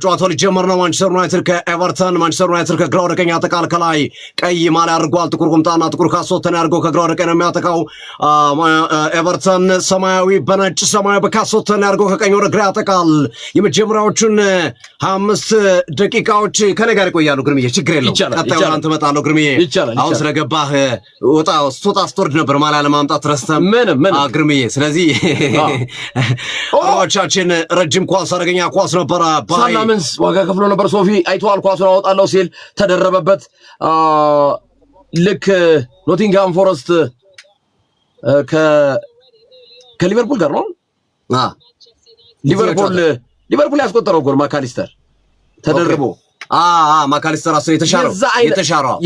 ጨዋታው ሊጀመር ነው። ማንቸስተር ዩናይትድ ከኤቨርተን ማንቸስተር ዩናይትድ ከግራ ወደ ቀኝ ያጠቃል። ከላይ ቀይ ማሊያ አድርጓል። ጥቁር ቁምጣና ጥቁር ካሶተን ያድርገው ከግራ ወደ ቀኝ ነው የሚያጠቃው። ኤቨርተን ሰማያዊ በነጭ ሰማያዊ በካሶተን ያድርገው ከቀኝ ወደ ግራ ያጠቃል። የመጀመሪያዎቹን 25 ደቂቃዎች ከኔ ጋር ይቆያሉ። ግርምዬ ችግር የለውም። ቀጣዩ አንተ መጣለው ግርምዬ። አሁን ስለገባህ ወጣ ስትወርድ ነበር ማሊያ ለማምጣት ረስተህ ምንም ግርምዬ። ስለዚህ ኦቻችን ረጅም ኳስ አደገኛ ኳስ ነበር። ሳላምንስ ዋጋ ከፍሎ ነበር። ሶፊ አይቷል። ኳሱን አወጣለሁ ሲል ተደረበበት። ልክ ኖቲንግሃም ፎረስት ከሊቨርፑል ጋር ነው ሊቨርፑል ያስቆጠረው ጎል ማካሊስተር ተደርቦ ማካሊስተር አሰ የተሻረው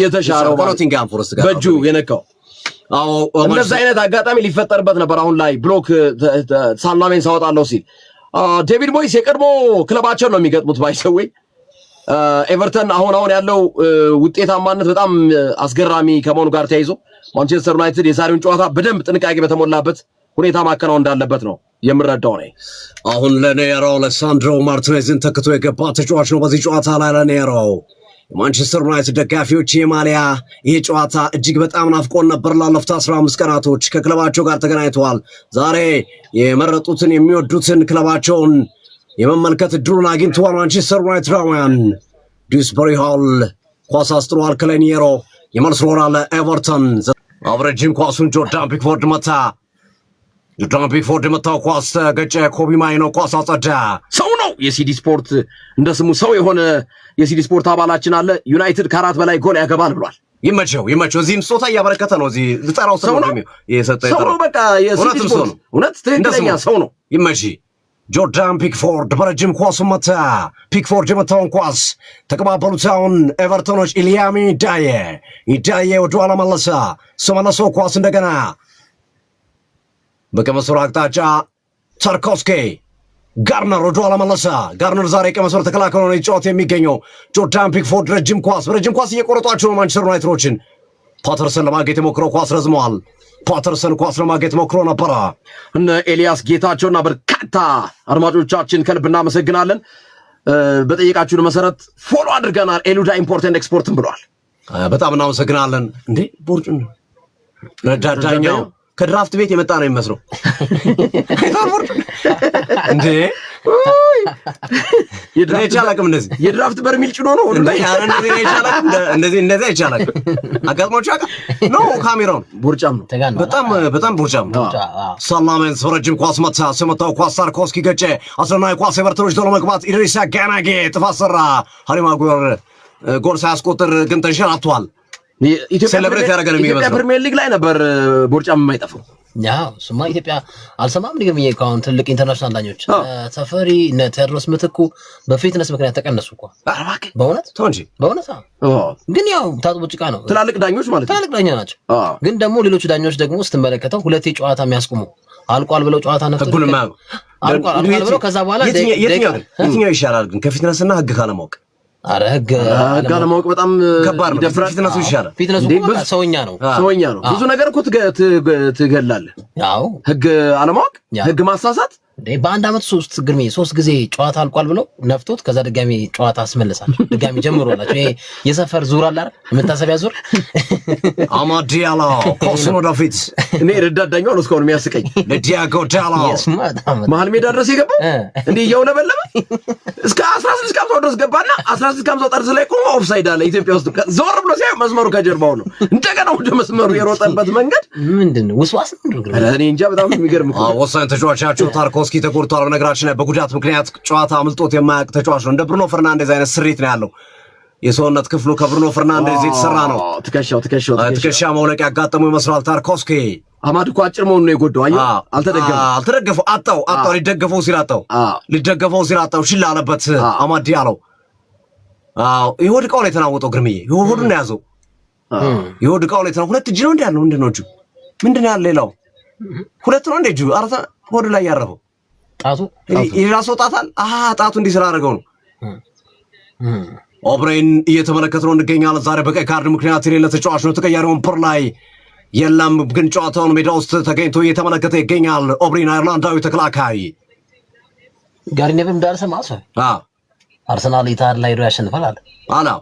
ኖቲንግሃም ፎረስት ጋር በእጁ የነካው እንደዛ አይነት አጋጣሚ ሊፈጠርበት ነበር። አሁን ላይ ብሎክ ሳላሜን ሳወጣለሁ ሲል ዴቪድ ሞይስ የቀድሞ ክለባቸው ነው የሚገጥሙት። ባይሰዌ ኤቨርተን አሁን ያለው ውጤታማነት በጣም አስገራሚ ከመሆኑ ጋር ተያይዞ ማንቸስተር ዩናይትድ የዛሬውን ጨዋታ በደንብ ጥንቃቄ በተሞላበት ሁኔታ ማከናወን እንዳለበት ነው የምረዳው ነው። አሁን ለኔሮ ለሳንድሮ ማርቲኔዝን ተክቶ የገባ ተጫዋች ነው በዚህ ጨዋታ ላይ ለኔሮ ማንቸስተር ዩናይትድ ደጋፊዎች የማሊያ ይሄ ጨዋታ እጅግ በጣም ናፍቆን ነበር። ላለፉት 15 ቀናቶች ከክለባቸው ጋር ተገናኝተዋል። ዛሬ የመረጡትን የሚወዱትን ክለባቸውን የመመልከት እድሉን አግኝተዋል። ማንቸስተር ዩናይትዳውያን ዲስበሪ ሆል ኳስ አስጥሯል። ከሌኒየሮ የመልስ ሮራ ለኤቨርተን አብረጅም ኳሱን ጆርዳን ፒክፎርድ መታ። ጆርዳን ፒክፎርድ የመታው ኳስ ገጨ። ኮቢ ማይኖ ኳስ አጸዳ። ሰው ነው የሲዲ ስፖርት እንደ ስሙ ሰው የሆነ የሲዲ ስፖርት አባላችን አለ። ዩናይትድ ከ4 በላይ ጎል ያገባል ብሏል። ይመቸው እዚህም ጾታ እያበረከተ ነው። እዚህ ልጠራው ሰው ነው የሰጠ ሰው ነው። በቃ የሲዲ ስፖርት እውነት ትክክለኛ ሰው ነው። ይመች ጆርዳን ፒክፎርድ በረጅም ኳሱ መታ። ፒክፎርድ የመታውን ኳስ ተቀባበሉት። አሁን ኤቨርተኖች ኢልያሚ ዳዬ ወደኋላ መለሰ። ስመለሰው ኳስ እንደገና በቀኝ መስመር አቅጣጫ ታርኮስኪ ጋርነር ወደኋላ መለሰ። ጋርነር ዛሬ ቀኝ መስመር ተከላካይ ነው ይጫወት የሚገኘው። ጆርዳን ፒክፎርድ ረጅም ኳስ እየቆረጧቸው ነው ማንቸስተር ዩናይትዶችን። ፓተርሰን ለማግኘት የሞክረው ኳስ ረዝመዋል። ፓተርሰን ኳስ ለማግኘት ሞክሮ ነበረ። እነ ኤልያስ ጌታቸውና በርካታ አድማጮቻችን ከልብ እናመሰግናለን። በጠየቃችሁን መሰረት ፎሎ አድርገናል። ኤሉዳ ኢምፖርት ኤንድ ኤክስፖርትም ብለዋል። በጣም እናመሰግናለን። እንዴ ቦርጩን ረዳዳኛው ከድራፍት ቤት የመጣ ነው የሚመስለው እንዴ የድራፍት በርሚል ጭኖ ነው እንደዚህ አይቻላል። አጋጥሞች ነው ካሜራውን ቦርጫም ነው በጣም ቦርጫም ነው። ሰላሜን ረጅም ኳስ መታ። ስመታው ኳስ ታርኮስኪ ገጨ። አስረናዊ ኳስ ኤቨርተኖች ቶሎ መግባት ኢድሪሳ ጋናጌ ጥፋት ሰራ። ሃሪ ማጉዌር ጎል ሳያስቆጥር ግን ተንሸራቷል። ኢትዮጵያ ፕሪሚየር ሊግ ላይ ነበር ቦርጫም የማይጠፋው። ያው ስማ ኢትዮጵያ አልሰማም ንገርኝ። አሁን ትልቅ ኢንተርናሽናል ዳኞች ተፈሪ እነ ቴዎድሮስ ምትኩ በፊትነስ ምክንያት ተቀነሱ እኮ። በእውነት ግን ያው ታጥቦ ጭቃ ነው። ትላልቅ ዳኞች ማለት ትላልቅ ዳኛ ናቸው። ግን ደግሞ ሌሎቹ ዳኞች ደግሞ ስትመለከተው ሁለቴ ጨዋታ የሚያስቆሙ አልቋል ብለው ጨዋታ ነፍቶ አልቋል ብለው ከዛ በኋላ የትኛው ይሻላል ግን ከፊትነስና ህግ ካለማወቅ? አረ ህግ ካለማወቅ በጣም ከባድ ነው። ፊትነሱ ይሻላል። ፊትነሱ ሰውኛ ነው። ብዙ ነገር እኮ ትገላለህ። ያው ህግ አለማወቅ፣ ህግ ማሳሳት በአንድ አመት 3 ጊዜ ጨዋታ አልቋል ብለው ነፍቶት ከዛ ድጋሚ ጨዋታ አስመለሳቸው። ድጋሚ ጀምሮላቸው ይሄ የሰፈር ዙር አለ አይደል? የመታሰቢያ ዙር አማዲያሎ ኮስሞ ዳቪድ እኔ ረዳዳኛው ነው እስካሁን የሚያስቀኝ ለዲያጎ ዳሎ መሀል ሜዳ ድረስ የገባው እንዴ እያውለበለበ እስከ 16 ካምሳው ድረስ ገባና 16 ካምሳው ጠርዝ ላይ ቆሞ ኦፍሳይድ አለ። ኢትዮጵያ ውስጥ ዞር ብሎ ሲያይ መስመሩ ከጀርባው ነው። እንደገና ወደ መስመሩ የሮጠበት መንገድ ምንድነው? ውስዋስ ነው። እኔ እንጃ በጣም የሚገርም ነው። ወሳኝ ተጫዋቻቸው ታርኮስኪ ተቆርጧል። በነገራችን ላይ በጉዳት ምክንያት ጨዋታ አምልጦት የማያውቅ ተጫዋች ነው። እንደ ብሩኖ ፈርናንዴዝ አይነት ስሪት ነው ያለው። የሰውነት ክፍሉ ከብሩኖ ፈርናንዴዝ የተሰራ ነው። ትከሻ መውለቅ ያጋጠመው ይመስላል። ታርኮስኪ አማድ እኮ አጭር መሆኑን ነው የጎዳው። አየህ አልተደገፈው አጣው ሊደገፈው ሲል አጣው ሽል አለበት አማድ ያለው። ይሁድ ቃው ላይ ተናወጠው ግርምዬ ይሁድን ነው ያዘው። ይሁድ ቃው ላይ ተናወጠው። ሁለት እጅ ነው እንዴ ያለው? ምንድነው እጁ? ምንድነው ያለው? ሌላው ሁለት ነው እንዴ እጁ? አራታ ሆድ ላይ ያረፈው ጣቱ የራሱ ጣታል። ጣቱ እንዲህ ስላደረገው ነው። ኦብሬን እየተመለከተው እንገኛለን። ዛሬ በቀይ ካርድ ምክንያት የሌለ ተጫዋች ነው። ተቀያሪ ወንበር ላይ የለም፣ ግን ጨዋታውን ሜዳ ውስጥ ተገኝቶ እየተመለከተ ይገኛል። ኦብሬን አይርላንዳዊ ተከላካይ ጋሪ ኔቭል እንዳልሰማ አርሰናል ኢታድ ላይ ሄዶ ያሸንፋል አለ። አላው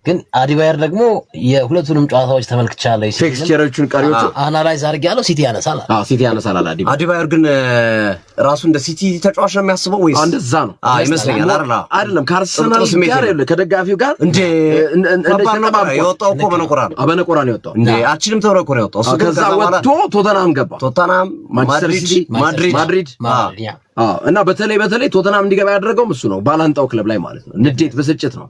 ግን አዲባየር ደግሞ የሁለቱንም ጨዋታዎች ተመልክቻለሁ። ፊክስቸሮቹን ቀሪዎቹ አናላይዝ አድርጌያለሁ። ሲቲ ያነሳል። ሲቲ ያነሳል አለ አዲባየር። ግን ራሱ እንደ ሲቲ ተጫዋች ነው የሚያስበው ወይስ እንደዛ ነው? ይመስለኛል። አይደለም ከአርሰናል ጋር ያለው ከደጋፊው ጋር እንደ የወጣው እኮ በነቆራ ነው የወጣው እንደ አችንም ተብሎ እኮ ነው የወጣው እሱ። ከዛ ወጥቶ ቶተናም ገባ። ቶተናም ማድሪድ እና በተለይ ቶተናም እንዲገባ ያደረገውም እሱ ነው። ባላንጣው ክለብ ላይ ማለት ነው። ንዴት፣ ብስጭት ነው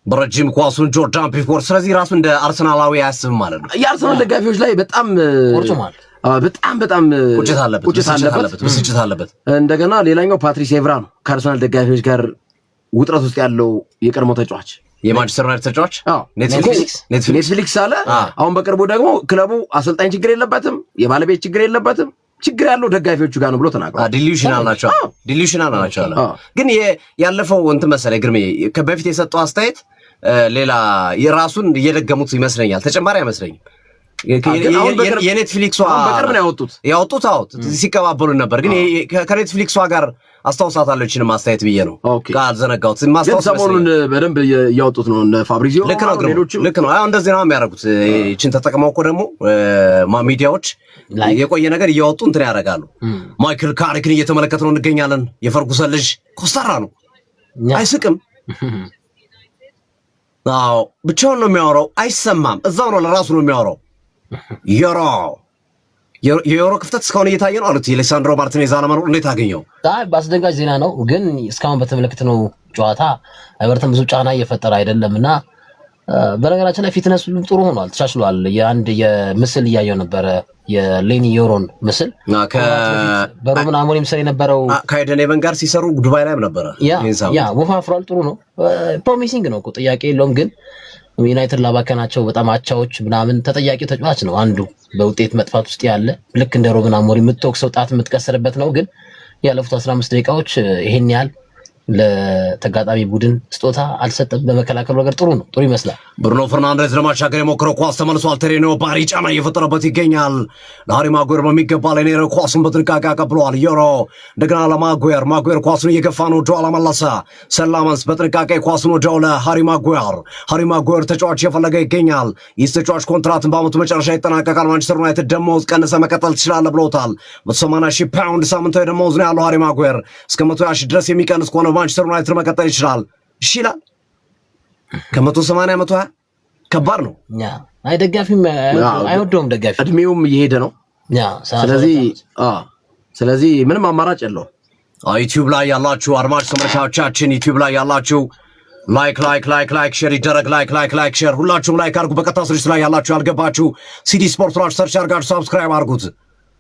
በረጅም ኳሱን ጆርዳን ፒክፎርድ። ስለዚህ ራሱ እንደ አርሰናላዊ አያስብም ማለት ነው። የአርሰናል ደጋፊዎች ላይ በጣም ብስጭት አለበት። እንደገና ሌላኛው ፓትሪስ ኤቭራ ነው። ከአርሰናል ደጋፊዎች ጋር ውጥረት ውስጥ ያለው የቀድሞ ተጫዋች የማንቸስተር ዩናይትድ ተጫዋች ኔትፍሊክስ አለ። አሁን በቅርቡ ደግሞ ክለቡ አሰልጣኝ ችግር የለበትም፣ የባለቤት ችግር የለበትም፣ ችግር ያለው ደጋፊዎቹ ጋር ነው ብሎ ተናግሯል። ዲሉሽናል ናቸው። ግን ያለፈው እንትን መሰለኝ ግርሜ በፊት የሰጠው አስተያየት ሌላ የራሱን እየደገሙት ይመስለኛል። ተጨማሪ አይመስለኝም። የኔትፍሊክሷ በቅርብ ነው ያወጡት ሲቀባበሉ ነበር። ግን ከኔትፍሊክሷ ጋር አስታውሳታለሁ እቺን ማስተያየት ብዬ ነው ካልዘነጋሁት። ሰሞኑን በደንብ እያወጡት ነው እነ ፋብሪዚዮ። ልክ ነው። አሁን እንደዚህ ነው የሚያደርጉት። እቺን ተጠቅመው እኮ ደግሞ ሚዲያዎች የቆየ ነገር እያወጡ እንትን ያደርጋሉ። ማይክል ካሪክን እየተመለከተ ነው እንገኛለን። የፈርጉሰን ልጅ ኮስታራ ነው፣ አይስቅም። አዎ ብቻውን ነው የሚያወራው፣ አይሰማም። እዛው ነው ለራሱ ነው የሚያወራው። የዩሮ ክፍተት እስካሁን እየታየ ነው አሉት። የሌሳንድሮ ማርቲኔዝ አለመኖር እንዴት አገኘው? በአስደንጋጭ ዜና ነው። ግን እስካሁን በተመለከትነው ጨዋታ ኤቨርተን ብዙ ጫና እየፈጠረ አይደለምና በነገራችን ላይ ፊትነስ ሁሉም ጥሩ ሆኗል፣ ተሻሽሏል። የአንድ የምስል እያየው ነበረ የሌኒ ዮሮን ምስል በሩበን አሞሪም ስር የነበረው ከአይደን ኤቨን ጋር ሲሰሩ ዱባይ ላይም ነበረ። ያ ወፋፍሯል፣ ጥሩ ነው፣ ፕሮሚሲንግ ነው እኮ ጥያቄ የለውም። ግን ዩናይትድ ላባከናቸው በጣም አቻዎች ምናምን ተጠያቂ ተጫዋች ነው አንዱ በውጤት መጥፋት ውስጥ ያለ ልክ እንደ ሩበን አሞሪም የምትወቅሰው ጣት የምትቀሰርበት ነው። ግን ያለፉት 15 ደቂቃዎች ይሄን ያህል ለተጋጣሚ ቡድን ስጦታ አልሰጠም። በመከላከሉ ነገር ጥሩ ነው፣ ጥሩ ይመስላል። ብሩኖ ፈርናንዴዝ ለማሻገር የሞከረው ኳስ ተመልሷል። ቴሬኖ ባሪ ጫና እየፈጠረበት ይገኛል። ለሃሪ ማጉዌር በሚገባ ላይ ነው ኳሱን በጥንቃቄ አቀብሏል። ዮሮ እንደገና ለማጉዌር ኳሱን እየገፋ ነው። ጆላ መለሰ። ሰላመንስ በጥንቃቄ ኳሱን ወደው ለሃሪ ማጉዌር ተጫዋች እየፈለገ ይገኛል። ይህ ተጫዋች ኮንትራትን በአመቱ መጨረሻ ይጠናቀቃል። ማንቸስተር ዩናይትድ ደሞዝ ቀንሰ መቀጠል ትችላለህ ብሎታል። 180,000 ፓውንድ ሳምንታዊ ደሞዝ ነው ያለው ሃሪ ማጉዌር። እስከ 120,000 ድረስ የሚቀንስ ከሆነ ማንቸስተር ዩናይትድ መቀጠል ይችላል። እሺ ይላል። ከ180 120 ከባድ ነው። አይ ደጋፊም አይወደውም። ደጋፊ እድሜውም እየሄደ ነው። ስለዚህ ምንም አማራጭ የለውም። ዩቲዩብ ላይ ያላችሁ አድማጭ ተመልካቾቻችን ዩቲዩብ ላይ ያላችሁ ላይክ ሼር ይደረግ። ላይክ ሼር ሁላችሁም ላይክ አድርጉ። በቀጥታ ስርጭት ላይ ያላችሁ ያልገባችሁ ሲዲ ስፖርት ራሽ ሰርች አድርጋችሁ ሰብስክራይብ አድርጉት።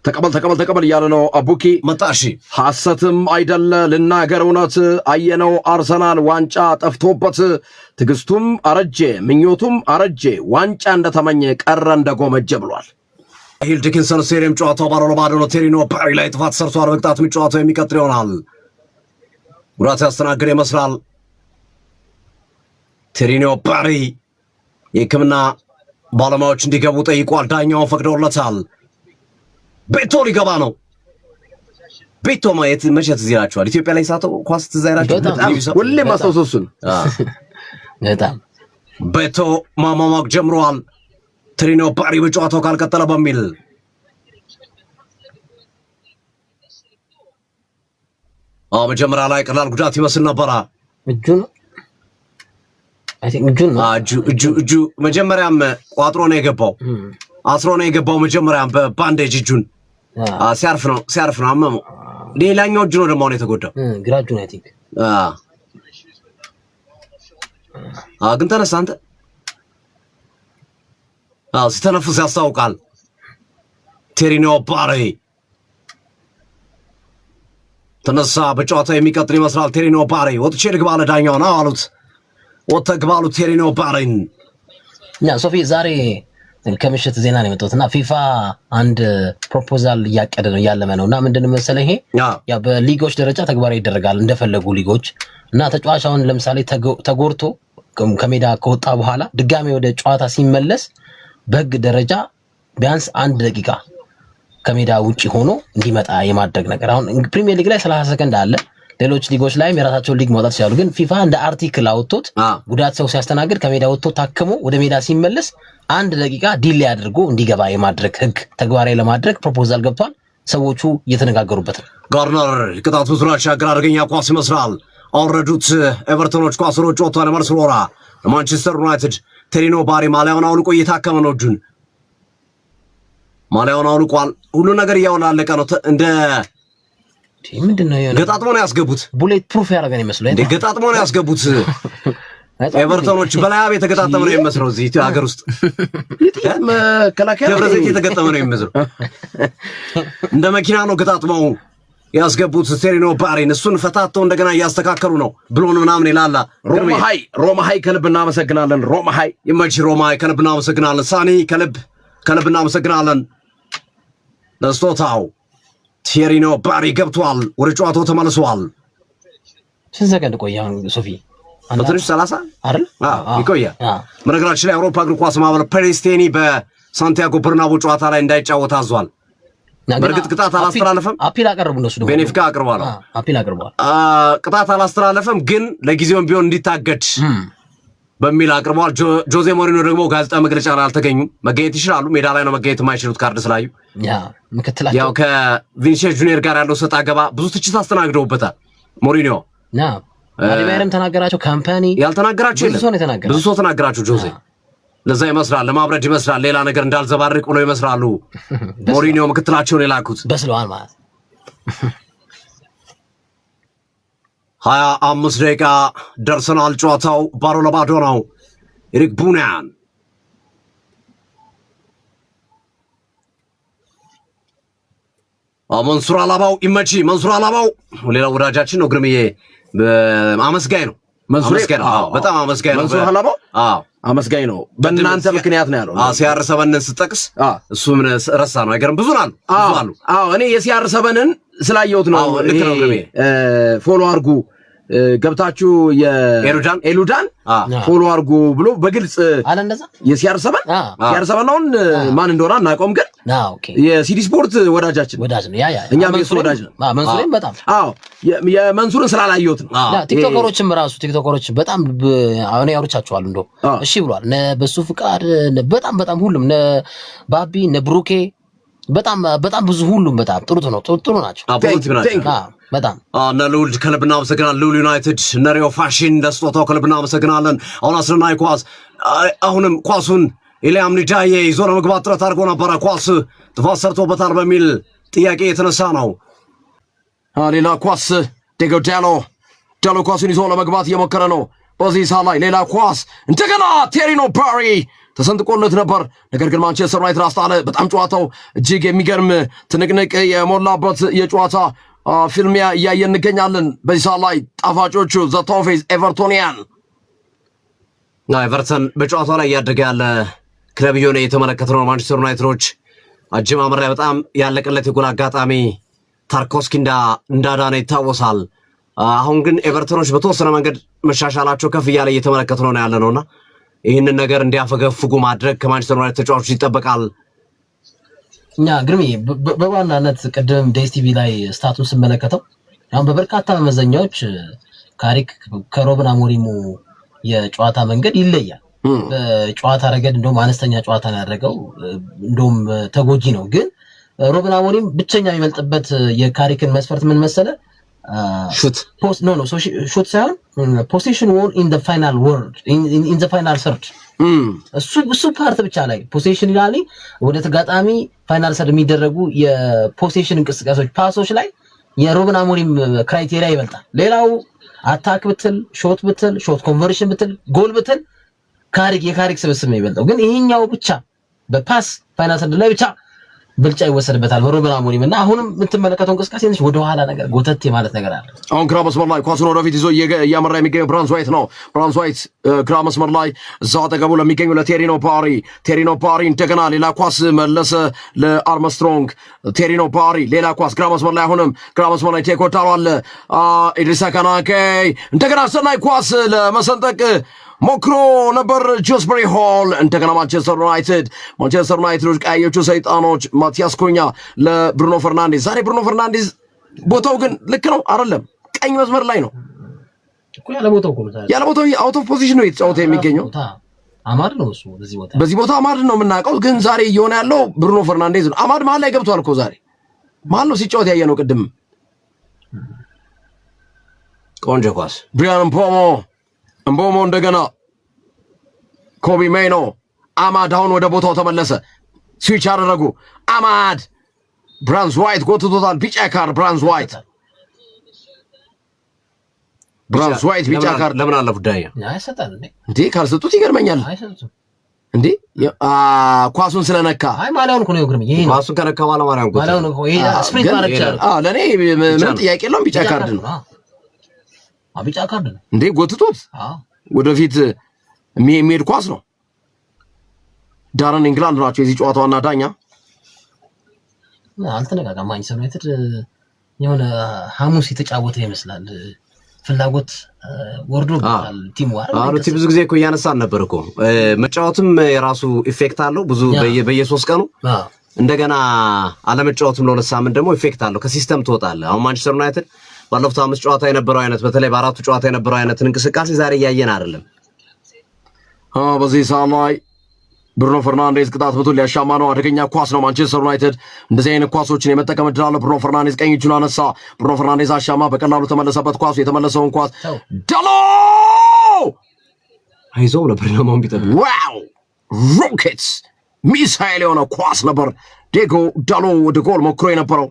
ተቀበል እያለ ነው አቡኪ መጣሺ። ሐሰትም አይደለ ልናገር እውነት፣ አየነው አርሰናል ዋንጫ ጠፍቶበት ትዕግስቱም አረጀ ምኞቱም አረጀ፣ ዋንጫ እንደተመኘ ቀረ እንደጎመጀ ብሏል። ሂል ዲኪንሰን ስቴዲየም ጨዋታው ባዶ ለባዶ ነው። ቴሪኖ ፓሪ ላይ ጥፋት ሰርቷል። በቅጣት ጨዋታው የሚቀጥል ይሆናል። ጉዳት ያስተናገደ ይመስላል። ቴሪኖ ፓሪ የሕክምና ባለሙያዎች እንዲገቡ ጠይቋል። ዳኛውን ፈቅደውለታል። ቤቶ ሊገባ ነው። ቤቶ ማየት መቼ ትዝ ይላችኋል? ኢትዮጵያ ላይ ሳተው ኳስ ትዝ ይላችኋል? ሁሌ ማስታወሱን በጣም ቤቶ ማማማቅ ጀምሯል። ትሪኖ ፓሪ በጨዋታው ካልቀጠለ በሚል መጀመሪያ ላይ ቀላል ጉዳት ይመስል ነበረ። እጁ መጀመሪያም ቋጥሮ ነው የገባው፣ አስሮ ነው የገባው። መጀመሪያም በባንዴጅ እጁን ሲያርፍ ነው አመመው። ሌላኛው እጁ ነው ደግሞ አሁን የተጎዳው፣ ግራ እጁን አይ ቲንክ። ግን ተነሳ አንተ። ሲተነፍስ ያስታውቃል። ቴሪኖ ፓሪ ተነሳ። በጨዋታው የሚቀጥል ይመስላል። ቴሪኖ ፓሪ ወጥቼ ልግባ አለ ዳኛው ነው አሉት። ወጥተህ ግባ አሉት ቴሪኖ ፓሪን። ሶፊ ዛሬ ከምሽት ዜና ነው የመጣሁትና ፊፋ አንድ ፕሮፖዛል እያቀደ ነው ያለመ ነውና ምንድነው መሰለህ ይሄ ያ በሊጎች ደረጃ ተግባራዊ ይደረጋል እንደፈለጉ ሊጎች እና ተጫዋች አሁን ለምሳሌ ተጎርቶ ከሜዳ ከወጣ በኋላ ድጋሜ ወደ ጨዋታ ሲመለስ በህግ ደረጃ ቢያንስ 1 ደቂቃ ከሜዳ ውጪ ሆኖ እንዲመጣ የማድረግ ነገር። አሁን ፕሪሚየር ሊግ ላይ 30 ሰከንድ አለ፣ ሌሎች ሊጎች ላይም የራሳቸውን ሊግ ማውጣት ይችላሉ። ግን ፊፋ እንደ አርቲክል አውጥቶት ጉዳት ሰው ሲያስተናግድ ከሜዳ ወጥቶ ታክሞ ወደ ሜዳ ሲመለስ 1 ደቂቃ ዲሌይ አድርጎ እንዲገባ የማድረግ ህግ ተግባራዊ ለማድረግ ፕሮፖዛል ገብቷል። ሰዎቹ እየተነጋገሩበት ነው። ጋርነር ቅጣት ብዙ አሻገር አድርገኛ ኳስ ይመስላል። አወረዱት ኤቨርተኖች ኳስ ሮጭ ወጥቷል። ማርሴሎና ለማንቸስተር ዩናይትድ ቴሪኖ ባሪ ማሊያውን አውልቆ እየታከመ ነው። እጁን ማሊያውን አውልቋል። ሁሉ ነገር እያወላለቀ ነው። እንደ ምንድነው ገጣጥሞ ነው ያስገቡት። ቡሌት ፕሩፍ ያደርጋን ይመስላል። እንደ ገጣጥሞ ነው ያስገቡት። ኤቨርተኖች በላያብ የተገጣጠመ ነው የሚመስለው። እዚህ ሀገር ውስጥ መከላከያ ደብረ ዘይት የተገጠመ ነው የሚመስለው። እንደ መኪና ነው ገጣጥመው ያስገቡት ቴሪኖ ባሪን። እሱን ፈታተው እንደገና እያስተካከሉ ነው። ብሎን ምናምን ይላል። ሮማሃይ ከልብ እናመሰግናለን። ሮማሃይ ይመች። ሮማሃይ ከልብ እናመሰግናለን። ሳኒ ከልብ እናመሰግናለን ለስጦታው። ቴሪኖ ባሪ ገብቷል። ወደ ጨዋታው ተመልሷል። ስንት ሰከንድ ቆየ ሶፊ? በትንሽ 30 አይደል? ይቆያል። በነገራችን ላይ አውሮፓ እግር ኳስ ማህበር ፔሬስቴኒ በሳንቲያጎ በርናቦ ጨዋታ ላይ እንዳይጫወት አዟል። በእርግጥ ቅጣት አላስተላለፈም። አፒል አቀረቡ እነሱ ደግሞ ቤኔፊካ አቅርቧል። አፒል አቅርቧል። ቅጣት አላስተላለፈም፣ ግን ለጊዜውም ቢሆን እንዲታገድ በሚል አቅርቧል። ጆዜ ሞሪኖ ደግሞ ጋዜጣ መግለጫ ላይ አልተገኙም። መገኘት ይችላሉ፣ ሜዳ ላይ ነው መገኘት የማይችሉት ካርድ ስላዩ። ያው ከቪኒሲየስ ጁኒየር ጋር ያለው ሰጣ ገባ ብዙ ትችት አስተናግደውበታል ሞሪኒዮ። አሊባይረም ተናገራቸው፣ ካምፓኒ ያልተናገራቸው የለም። ብዙ ሰው ተናገራቸው ጆዜ። ለዛ ይመስላል ለማብረድ ይመስላል ሌላ ነገር እንዳልዘባርቅ ብሎ ይመስላሉ ሞሪኒዮ ምክትላቸውን የላኩት። በስለዋል ማለት 25 ደቂቃ ደርሰናል። ጨዋታው 0-0 ነው። ኤሪክ ቡናን መንሱር አላባው ይመቺ። መንሱር አላባው ሌላ ወዳጃችን ነው። ግርምዬ አመስጋኝ ነው። በጣም አመስጋኝ ነው። መንሱር አላባው አመስጋኝ ነው። በእናንተ ምክንያት ነው ያለው። ሲያር7ን ስጠቅስ እሱ ምን ረሳ ነው አይገርም። ብዙ አሉ። እኔ የሲያር7ን ስላየሁት ነው። ፎሎ አድርጉ ገብታችሁ የኤሉዳን ፎሎ አድርጉ ብሎ በግልጽ አለ። እንደዛ የሲያር7 አሁን ማን እንደሆነ አናውቀውም፣ ግን የሲዲ ስፖርት ወዳጃችን ነው። እኛ ቤት ወዳጅ ነው። መንሱርን በጣም የመንሱርን ስላላየሁት ነው። ቲክቶከሮች በጣም አሁን ያወርቻቸዋል። እንደው እሺ ብሏል። በሱ ፍቃድ በጣም ሁሉም ባቢ ብሩኬ በጣም ብዙ ሁሉም በጣም ጥሩ ናቸው። በጣም እነ ልዑል ከልብ እናመሰግናለን። ልዑል ዩናይትድ እነ ሪዮ ፋሽን ለስጦታው ከልብ እናመሰግናለን። አሁን አስረናይ ኳስ አሁንም ኳሱን ኢልያም ኒዳዬ ይዞ ለመግባት ጥረት አድርጎ ነበረ። ኳስ ጥፋት ሰርቶበታል በሚል ጥያቄ የተነሳ ነው። ሌላ ኳስ ዲጎ ዳሎ ኳሱን ይዞ ለመግባት እየሞከረ ነው። በዚህ ሰዓት ላይ ሌላ ኳስ እንደገና ቴሪኖ ባሪ ተሰንጥቆለት ነበር። ነገር ግን ማንቸስተር ዩናይትድ አስጣለ። በጣም ጨዋታው እጅግ የሚገርም ትንቅንቅ የሞላበት የጨዋታ ፊልሚያ እያየን እንገኛለን። በዚህ ሰዓት ላይ ጣፋጮቹ ዘ ቶፊዝ ኤቨርቶኒያን ኤቨርተን በጨዋታው ላይ እያደገ ያለ ክለብ እየሆነ የተመለከትነው ማንቸስተር ዩናይትዶች አጀማመር ላይ በጣም ያለቀለት የጎል አጋጣሚ ታርኮስኪ እንዳዳነ ይታወሳል። አሁን ግን ኤቨርተኖች በተወሰነ መንገድ መሻሻላቸው ከፍ እያለ እየተመለከትነው ያለ ነውና ይህንን ነገር እንዲያፈገፍጉ ማድረግ ከማንቸስተር ዩናይትድ ተጫዋቾች ይጠበቃል። እኛ ግርሜ በዋናነት ቅድም ዴስቲቪ ላይ ስታቱን ስመለከተው አሁን በበርካታ መመዘኛዎች ካሪክ ከሮበን አሞሪም የጨዋታ መንገድ ይለያል። በጨዋታ ረገድ እንደውም አነስተኛ ጨዋታ ነው ያደረገው፣ እንደውም ተጎጂ ነው። ግን ሮበን አሞሪም ብቸኛ የሚመልጥበት የካሪክን መስፈርት ምን መሰለ? ሹት ሳይሆን ፖሴሽን ዎን ኢን ዘ ፋይናል ወርድ ኢን ዘ ፋይናል ሰርድ እሱ ፓርት ብቻ ላይ ፖሴሽን ይላል። ወደ ተጋጣሚ ፋይናል ሰርድ የሚደረጉ የፖሴሽን እንቅስቃሴዎች ፓሶች ላይ የሮበን አሞሪም ክራይቴሪያ ይበልጣል። ሌላው አታክ ብትል፣ ሾት ኮንቨርሽን ብትል፣ ጎል ብትል የካሪክ ስብስብ ነው ይበልጣው። ግን ይሄኛው ብቻ በፓስ ፋይናል ሰርድ ላይ ብቻ ብልጫ ይወሰድበታል በሮበን አሞሪም እና አሁንም የምትመለከተው እንቅስቃሴ ትንሽ ወደ ኋላ ነገር ጎተት ማለት ነገር አለ። አሁን ግራ መስመር ላይ ኳሱን ወደፊት ይዞ እያመራ የሚገኘው ብራንስዋይት ነው። ብራንስዋይት ግራ መስመር ላይ እዛው አጠገቡ ለሚገኘው ለቴሪኖ ፓሪ እንደገና ሌላ ኳስ መለሰ ለአርምስትሮንግ። ቴሪኖ ፓሪ ሌላ ኳስ ግራ መስመር ላይ አሁንም ግራ መስመር ላይ ቴኮ ታሏል። ኢድሪሳ ካናኬ እንደገና አሰናይ ኳስ ለመሰንጠቅ ሞክሮ ነበር ጆስበሪ ሆል። እንደገና ማንቸስተር ዩናይትዶች ቀያዮቹ ሰይጣኖች ማቲያስ ኩኛ ለብሩኖ ፈርናንዴዝ። ዛሬ ብሩኖ ፈርናንዴዝ ቦታው ግን ልክ ነው አይደለም፣ ቀኝ መስመር ላይ ነው እኮ ያለቦታው አውት ኦፍ ፖዚሽን ነው የተጫወተ የሚገኘው። አማድ ነው እሱ በዚህ ቦታ አማድ ነው የምናውቀው፣ ግን ዛሬ እየሆነ ያለው ብሩኖ ፈርናንዴዝ ነው። አማድ መሀል ላይ ገብቷል እኮ ዛሬ መሀል ነው ሲጫወት ያየነው ቅድም። ቆንጆ ኳስ ብሪያን ምቦሞ እንደገና ኮቢ ሜይኖ አማድ አሁን ወደ ቦታው ተመለሰ። ስዊች አደረጉ። አማድ ብራንስ ዋይት ጎትቶታል። ቢጫ ካርድ ብራንስ ዋይት ቢጫ ካርድ ለምን አለፉ? ዳኛ አይሰጣል እንዴ? ካልሰጡት ይገርመኛል እንዴ? ኳሱን ስለነካ ማሊያውን እኮ ነው ይገርመኝ። ይሄ ኳሱን ከነካ ማሊያውን እኮ ይሄ ስፕሪንት ማድረግ ይችላል። ለኔ ምንም ጥያቄ የለውም። ቢጫ ካርድ ነው። ቢጫ ካርድ ነው እንዴ? ጎትቶት ወደፊት የሚሄድ ኳስ ነው። ዳረን ኢንግላንድ ናቸው የዚህ ጨዋታ ዋና ዳኛ። አልተነጋጋም። ማንቸስተር ዩናይትድ የሆነ ሐሙስ የተጫወተ ይመስላል። ፍላጎት ወርዶበታል ቲሙ ብዙ ጊዜ እኮ እያነሳን ነበር እኮ መጫወትም የራሱ ኢፌክት አለው። ብዙ በየ3 ቀኑ እንደገና አለመጫወትም ለሁለት ሳምንት ደግሞ ኢፌክት አለው። ከሲስተም ትወጣለህ። አሁን ማንቸስተር ዩናይትድ ባለፉት 5 ጨዋታ የነበረው አይነት በተለይ በአራቱ ጨዋታ የነበረው አይነት እንቅስቃሴ ዛሬ እያየን አይደለም። በዚህ ሰዓት ላይ ብሩኖ ፈርናንዴዝ ቅጣት ምቱን ሊያሻማ ነው። አደገኛ ኳስ ነው። ማንቸስተር ዩናይትድ እንደዚህ አይነት ኳሶችን የመጠቀም ዕድል አለ። ብሩኖ ፈርናንዴዝ ቀኝ እጁን አነሳ። ብሩኖ ፈርናንዴዝ አሻማ፣ በቀላሉ ተመለሰበት። ኳሱ የተመለሰውን ኳስ ዳሎ አይዞህ ነበር ለማን ቢጠብቅ ዋው ሮኬትስ ሚሳኤል የሆነ ኳስ ነበር። ዲየጎ ዳሎ ወደ ጎል ሞክሮ የነበረው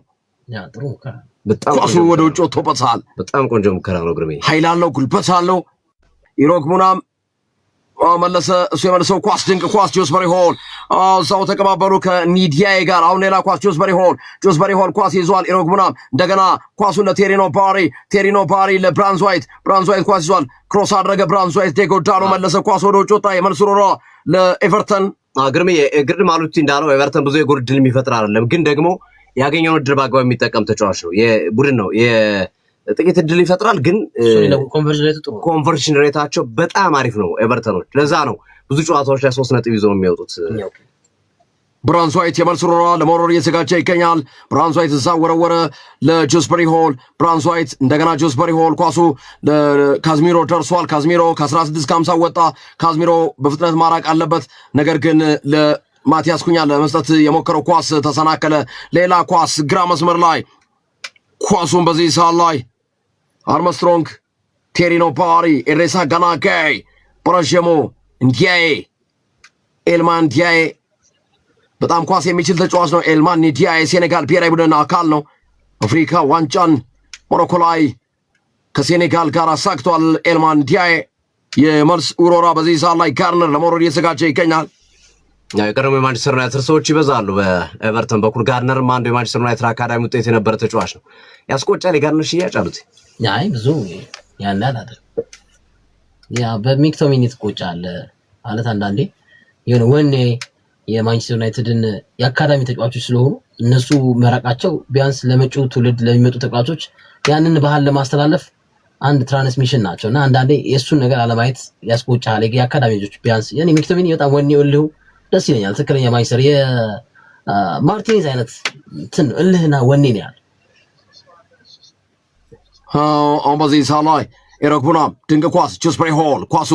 ኳሱ ወደ ውጭ ወጥቶበታል። በጣም ቆንጆ ሙከራ ነው። ግርሜ ኃይል አለው፣ ጉልበት አለው። ኢሮክ ሙናም መለሰ። እሱ የመለሰው ኳስ ድንቅ ኳስ። ጆስበሪ ሆል እዛው ተቀባበሉ ከኒዲያይ ጋር። አሁን ሌላ ኳስ ጆስበሪ ሆል ኳስ ይዟል። ኢሮክ ሙናም እንደገና ኳሱን ለቴሪኖ ባሪ ለብራንስ ዋይት ኳስ ይዟል። ክሮስ አድረገ ብራንስ ዋይት። ዲየጎ ዳሎ መለሰ። ኳስ ወደ ውጭ ወጣ። የመልስ ሮራ ለኤቨርተን። ግርሜ ግርድ ማሉቲ እንዳለው ኤቨርተን ብዙ የጎል ዕድል የሚፈጥር አይደለም፣ ግን ደግሞ ያገኘውን ዕድል በአግባብ የሚጠቀም ተጫዋች ነው። የቡድን ነው ጥቂት ዕድል ይፈጥራል፣ ግን ኮንቨርሽን ሬታቸው በጣም አሪፍ ነው ኤቨርተኖች። ለዛ ነው ብዙ ጨዋታዎች ላይ 3 ነጥብ ይዘው የሚያወጡት። ብራንስ ዋይት የመልስ ሮራ ለመውረድ እየተዘጋጀ ይገኛል። ብራንስ ዋይት እዛ ወረወረ ለጆስበሪ ሆል። ብራንስ ዋይት እንደገና ጆስበሪ ሆል ኳሱ ካዝሚሮ ደርሷል። ካዝሚሮ ከ16-50 ወጣ። ካዝሚሮ በፍጥነት ማራቅ አለበት፣ ነገር ግን ለማቲያስ ኩኛ ለመስጠት የሞከረው ኳስ ተሰናከለ። ሌላ ኳስ ግራ መስመር ላይ ኳሱን በዚህ ሰዓት ላይ አርምስትሮንግ፣ ቴሪኖ ባሪ፣ ኤሬሳ ጋናጋይ፣ ፕሮጀሞ እንዲያዬ፣ ኤልማን እንዲያዬ በጣም ኳስ የሚችል ተጫዋች ነው። ኤልማን እንዲያዬ ሴኔጋል ብሔራዊ ቡድን አካል ነው። አፍሪካ ዋንጫን ሞሮኮ ላይ ከሴኔጋል ጋር አሳክቷል። ኤልማን እንዲያዬ የመልስ ውሮራ በዚህ ሰዓት ላይ ጋርነር ለመውረድ እየተዘጋጀ ይገኛል። የቀደሙ የማንቸስተር ዩናይትድ ሰዎች ይበዛሉ በኤቨርተን በኩል። ጋርነርም አንዱ የማንቸስተር ዩናይትድ አካዳሚ ውጤት የነበረ ተጫዋች ነው። ያስቆጫል የጋርነር ሽያጭ አሉት። ብዙ ያን አይደል በሚክቶሚኒ ትቆጫለ ማለት አንዳንዴ የሆነ ወኔ የማንቸስተር ዩናይትድን የአካዳሚ ተጫዋቾች ስለሆኑ እነሱ መራቃቸው ቢያንስ ለመጪው ትውልድ ለሚመጡ ተጫዋቾች ያንን ባህል ለማስተላለፍ አንድ ትራንስሚሽን ናቸውና አንዳንዴ የእሱን ነገር አለማየት ያስቆጫል። የአካዳሚ ልጆች ቢያንስ የኔ ሚክቶሚኒ በጣም ወኔ እልሁ ደስ ይለኛል። ትክክለኛ ማንቸስተር የማርቲኔዝ አይነት እንትን እልህና ወኔ ነው ያለው። አሁን በዚህ ሰዓት ላይ ኤሪክ ቡናም ድንቅ ኳስ። ጆስበሪ ሆል ኳሱ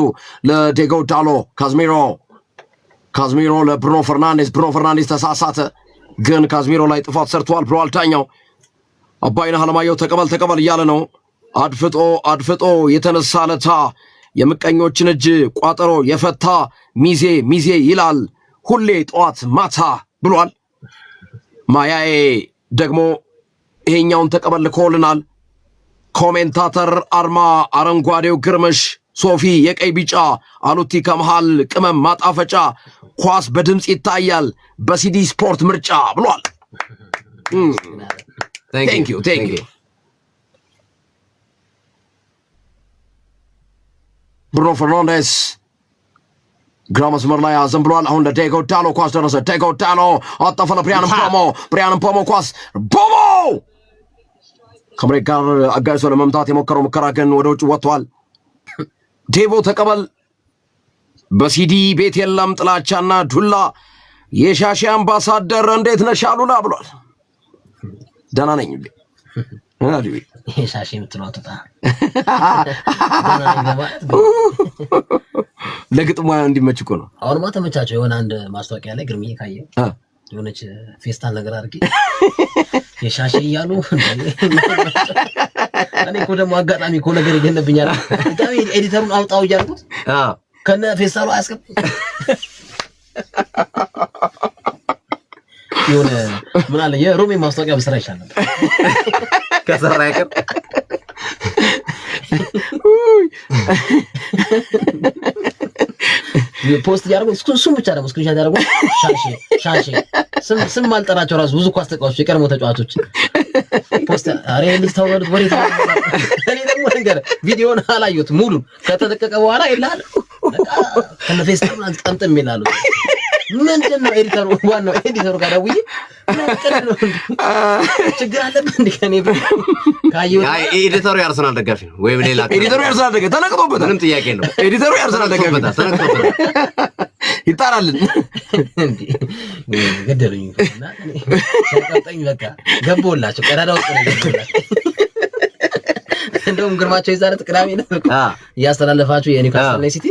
ለዲየጎ ዳሎ። ካዝሚሮ ለብሩኖ ፈርናንዴዝ ተሳሳተ፣ ግን ካዝሚሮ ላይ ጥፋት ሰርቷል ብለዋል ዳኛው። አባይነህ አለማየሁ ተቀበል እያለ ነው። አድፍጦ የተነሳ ለታ የምቀኞችን እጅ ቋጠሮ የፈታ ሚዜ ይላል ሁሌ ጠዋት ማታ ብሏል። ማያዬ ደግሞ ይሄኛውን ተቀበል ልኮልናል። ኮሜንታተር አርማ አረንጓዴው ግርምሽ፣ ሶፊ የቀይ ቢጫ፣ አሉቲ ከመሃል ቅመም ማጣፈጫ፣ ኳስ በድምፅ ይታያል በሲዲ ስፖርት ምርጫ ብሏል። ቴንክ ዩ ብሩኖ ፈርናንዴዝ ግራ መስመር ላይ አዘን ብሏል። አሁን ለዲየጎ ዳሎ ኳስ ደረሰ። ዲየጎ ዳሎ አጠፈ ለብሪያን ምፖሞ ኳስ ቦሞ ከመሬት ጋር አጋይሶ ለመምታት የሞከረው ሙከራ ግን ወደ ውጭ ወጥቷል። ዴቮ ተቀበል። በሲዲ ቤት የለም ጥላቻና ዱላ። የሻሺ አምባሳደር እንዴት ነሽ አሉላ ብሏል። ደህና ነኝ ሻሽ የምትለው አጥታ ለግጥሙ እንዲመች እኮ ነው። አሁን ተመቻቸው። የሆነ አንድ ማስታወቂያ ላይ ግርምዬ ካየ የሆነች ፌስታል ነገር አድርጌ የሻሽ እያሉ እኔ እኮ ደግሞ አጋጣሚ እኮ ነገር ይገነብኛል። በጣም ኤዲተሩን አውጣው እያልኩት ከነ ፌስታሉ አያስገብ የሆነ ምን አለ የሮሜ ማስታወቂያ በስራ ይሻላል ከሰራ አይቀር ፖስት ያደርጉ እሱን ብቻ ደግሞ ስክሪንሻት ያደርጉ ሻሼ ስም ማልጠራቸው ራሱ ብዙ ኳስ ተጫዋቾች የቀድሞ ተጫዋቾች ፖስት አሬ ልታወሩት ወሬ እኔ ደግሞ ነገር ቪዲዮውን አላየሁት ሙሉ ከተለቀቀ በኋላ ይላል ከነ ፌስታል አንጠምጥም ይላሉ። ምንድነው ኤዲተሩ ዋናው ኤዲተሩ ጋር ደውዬ ችግር አለበት እንዴ ከኔ ካየው ኤዲተሩ የአርሰናል ደጋፊ ነው ወይ ሌላ ኤዲተሩ የአርሰናል ደጋፊ ተነቅቶበታል። ምንም ጥያቄ ነው። ኤዲተሩ የአርሰናል ደጋፊ ተነቅቶበታል። ይጣራልን እንዴ ገደሉኝ እና ሰቀጠኝ በቃ ገቦላቸው ቀዳዳው ነው። እንደውም ግርማቸው ይዛለት ቅዳሜ ነው ያስተላለፋችሁ የኒውካስል ሲቲ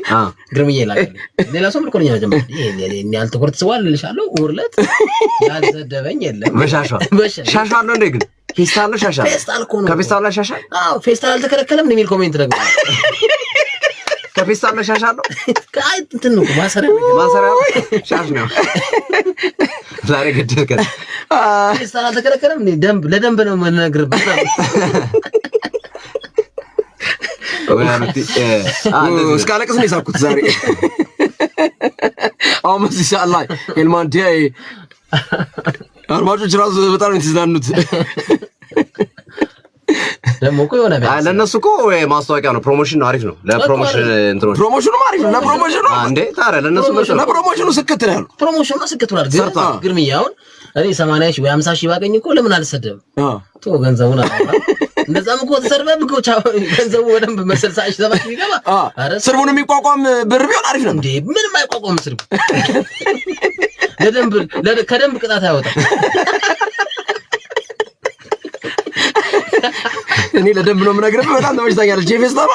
ግርምዬ ላከልኝ። ሌላ ሰው ልኮልኝ ነው ጀመረ እኔ ያልተቆርጥ ስዋልልሻለሁ ውርለት ያልዘደበኝ የለም ሻሻ ነው እንዴ ግን ፌስታል ነው ሻሻ ፌስታል እኮ ነው ከፌስታል ላይ ሻሻ ፌስታል አልተከለከለም የሚል ኮሜንት ደግሞ ከፌስታል ላይ ሻሻ ነው አይ እንትን ነው ማሰሪያ ሻሽ ነው ዛሬ ገደልከት ፌስታል አልተከለከለም ደንብ ለደንብ ነው የምነግርበት እስካለቅስ ነው የሳኩት ዛሬ። አሁን በዚህ ሰዓት ላይ ኤልማንዲያ አድማጮች ራሱ በጣም ነው የተዝናኑት። ደግሞ እኮ የሆነ ለእነሱ እኮ ማስታወቂያ ነው፣ ፕሮሞሽን ነው፣ አሪፍ ነው። ለፕሮሞሽን እንትኑ ፕሮሞሽኑ አሪፍ ነው። ለፕሮሞሽኑ እንዴ ታዲያ ለእነሱ ለፕሮሞሽኑ ስክት ነው ያለው። ፕሮሞሽኑ ስክት ነው አይደል? ግርምዬ አሁን እኔ 80 ሺህ ወይ 50 ሺህ ባገኝ እኮ ለምን አልሰደብም? ቶ ገንዘቡን አጣጣ እንደዛም እኮ ተሰርበብ እኮ ገንዘቡ በደንብ መሰልሳሽ ተባሽ ይገባ። ስርቡን የሚቋቋም ብር ቢሆን አሪፍ ነው እንዴ። ምንም አይቋቋም ስርቡ ከደንብ ቅጣት አይወጣም። እኔ ለደንብ ነው የምነግርህ። በጣም ተመችታኛለች ጄፌስታባ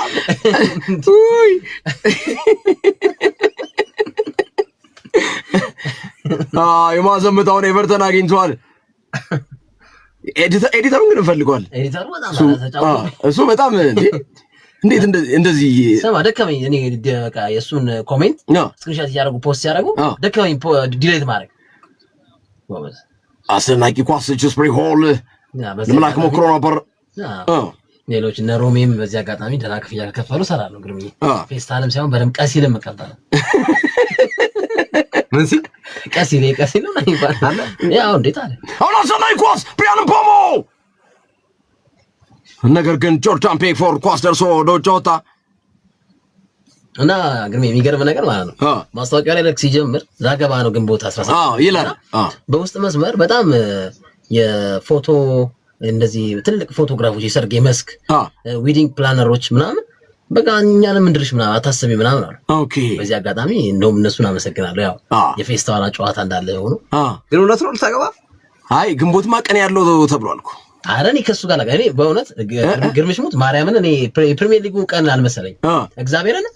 የማዘምታውን ኤቨርተን አግኝቷል። ኤዲተሩን ግን እንፈልገዋል። ኤዲተሩ በጣም እሱ በጣም እንዴት እንደዚህ ሰማ ደከመኝ። እኔ በቃ የእሱን ኮሜንት ስክሪንሻት እያደረጉ ፖስት ያደረጉ ደከመኝ ዲሌት ማድረግ። አስደናቂ ኳስ ስፕሪ ሆል ለምላክ ሞክሮ ነበር። ሌሎች እነ ሮሜም በዚህ አጋጣሚ ደህና ክፍያ ከከፈሉ ሰራለሁ። ግርምዬ ፌስታልም ሳይሆን በደምብ ቀሲልም እቀበላለሁ። ምን ሲል ቀሲል ነው ይባላል። ያው እንዴት አለ አሁን አስደናቂ ኳስ ፒያን ፖሞ፣ ነገር ግን ጆርዳን ፔክፎርድ ኳስ ደርሶ ወደ ውጭ ወጣ እና ግርምዬ የሚገርም ነገር ማለት ነው ማስታወቂያ ላይ ልክ ሲጀምር ዛገባ ነው ግንቦት 17 ይላል። በውስጥ መስመር በጣም የፎቶ እንደዚህ ትልቅ ፎቶግራፎች የሰርግ የመስክ ዊዲንግ ፕላነሮች ምናምን በቃ እኛንም እንድርሽ ምናምን አታስቢ ምናምን አሉ። ኦኬ በዚህ አጋጣሚ እንደውም እነሱን አመሰግናለሁ። ያው የፌስታዋላ ጨዋታ እንዳለ ሆኖ ግን እውነት ነው ልታገባ አይ ግንቦትማ ቀን ያለው ተብሏል እኮ። ኧረ እኔ ከሱ ጋር እኔ በእውነት ግርምሽሙት ማርያምን እኔ ፕሪሚየር ሊጉ ቀን አልመሰለኝ እግዚአብሔርን።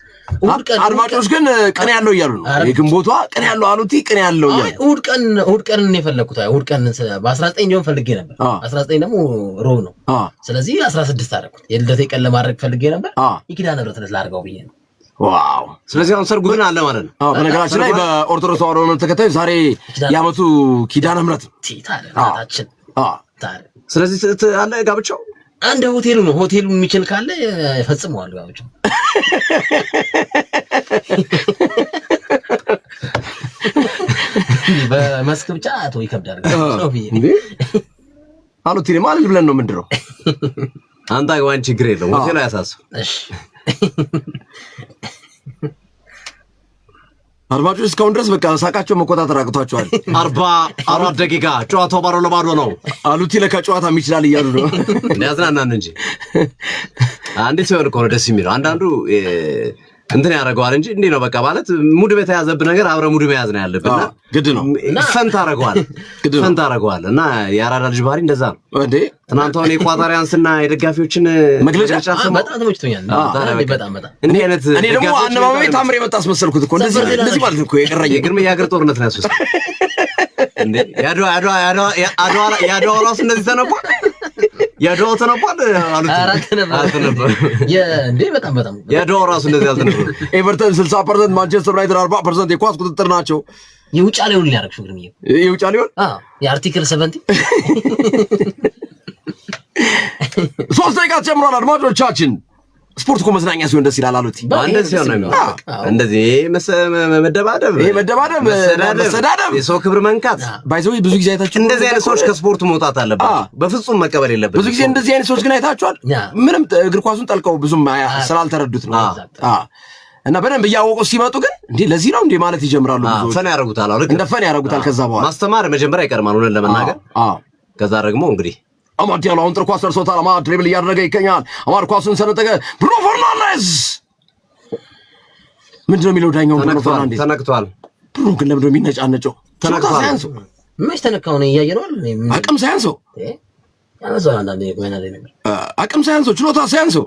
አድማጮች ግን ቀን ያለው እያሉ ነው። የግንቦቷ ቀን ያለው አሉቲ ቀን ያለው እያሉ እሑድ ቀን ነው የፈለኩት። እሑድ ቀን በ19 እንዲሆን ፈልጌ ነበር። 19 ደግሞ ሮብ ነው። ስለዚህ 16 አደረኩት። የልደቴ ቀን ለማድረግ ፈልጌ ነበር። የኪዳነ ምሕረት ዕለት ላድርገው ብዬ ነው። ዋው! ስለዚህ አሁን ሰርጉ ግን አለ ማለት ነው። በነገራችን ላይ በኦርቶዶክስ ተዋሕዶ እምነት ተከታዮች ዛሬ የዓመቱ ኪዳነ ምሕረት ታችን። ስለዚህ አለ ጋብቻው አንድ ሆቴሉ ነው። ሆቴሉ የሚችል ካለ ፈጽመዋል ጋብቻው። በመስክ ብቻ አቶ ይከብዳል ነው ብዬ አሉት። ማለት ብለን ነው ምንድነው አንተ አግባን ችግር የለውም ሆቴሉ አያሳስብ። እሺ አድማጮች እስካሁን ድረስ በቃ ሳቃቸው መቆጣጠር አቅቷቸዋል። 44 ደቂቃ ጨዋታው ባዶ ለባዶ ነው። አሉቲ ለካ ጨዋታ ይችላል እያሉ ነው ያዝናናን እንጂ አንዴ ሲሆን እኮ ነው ደስ የሚለው። አንዳንዱ እንትን ያደርገዋል እንጂ እንዴ ነው በቃ ማለት ሙድ በተያዘብህ ነገር አብረ ሙድ መያዝ ነው ያለብህና ግድ ነው ፈን ታደርገዋል እና የአራዳ ልጅ ባህሪ እንደዛ ነው እንዴ ትናንት አሁን የኳታሪያንስና የደጋፊዎችን መግለጫ በጣም ተመችቶኛል በጣም እንዴ አይነት እኔ ደግሞ አነባባይ ታምሬ መጣ አስመሰልኩት እኮ እንደዚህ ማለት እኮ የቀረኝ የግርም የሀገር ጦርነት ነው ያስወሰደ እንዴ ያድዋ ራሱ እንደዚህ ተነቧል ያድዋው ተነቧል አሉት ነበር እንዴ በጣም ያድዋው ራሱ እንደዚህ አልተነበር ኤቨርተን 60% ማንቸስተር ዩናይትድ 40% የኳስ ቁጥጥር ናቸው የውጫሌውን ሊያረክሽ ግርም የውጫሌውን የአርቲክል 70 3 ደቂቃ ተጨምሯል አድማጮቻችን ስፖርት እኮ መዝናኛ ሲሆን ደስ ይላል አሉት እንደዚህ ነው እንደዚህ መደባደብ መሰዳደብ የሰው ክብር መንካት ባይዘው ብዙ ጊዜ አይታችሁ እንደዚህ አይነት ሰዎች ከስፖርቱ መውጣት አለባቸው በፍጹም መቀበል የለበትም ብዙ ጊዜ እንደዚህ አይነት ሰዎች ግን አይታችኋል ምንም እግር ኳሱን ጠልቀው ብዙም ስላልተረዱት ነው እና በደንብ እያወቁ ሲመጡ ግን እንዴ ለዚህ ነው እንዴ ማለት ይጀምራሉ ብዙ ፈን ያረጉታል እንደ ፈን ያረጉታል ከዛ በኋላ ማስተማር መጀመሪያ ይቀርማል ነው ለመናገር ከዛ ደግሞ እንግዲህ አማድ ዲያሎ አሁን ጥሩ ኳስ ደርሶታል አማድ ድሪብል እያደረገ ይገኛል አማድ ኳሱን ሰነጠቀ ብሩኖ ፈርናንዴዝ ምንድነው የሚለው ዳኛው ብሩኖ ፈርናንዴዝ ተነክቷል ብሩኖ ግን ለምንድነው የሚነጫነጨው ተነክቷል መች ተነካው ነው እያየነው አቅም ሳያንሰው ያዘው አንዳንዴ ወይና ለምን አቅም ሳያንሰው ችሎታ ሳያንሰው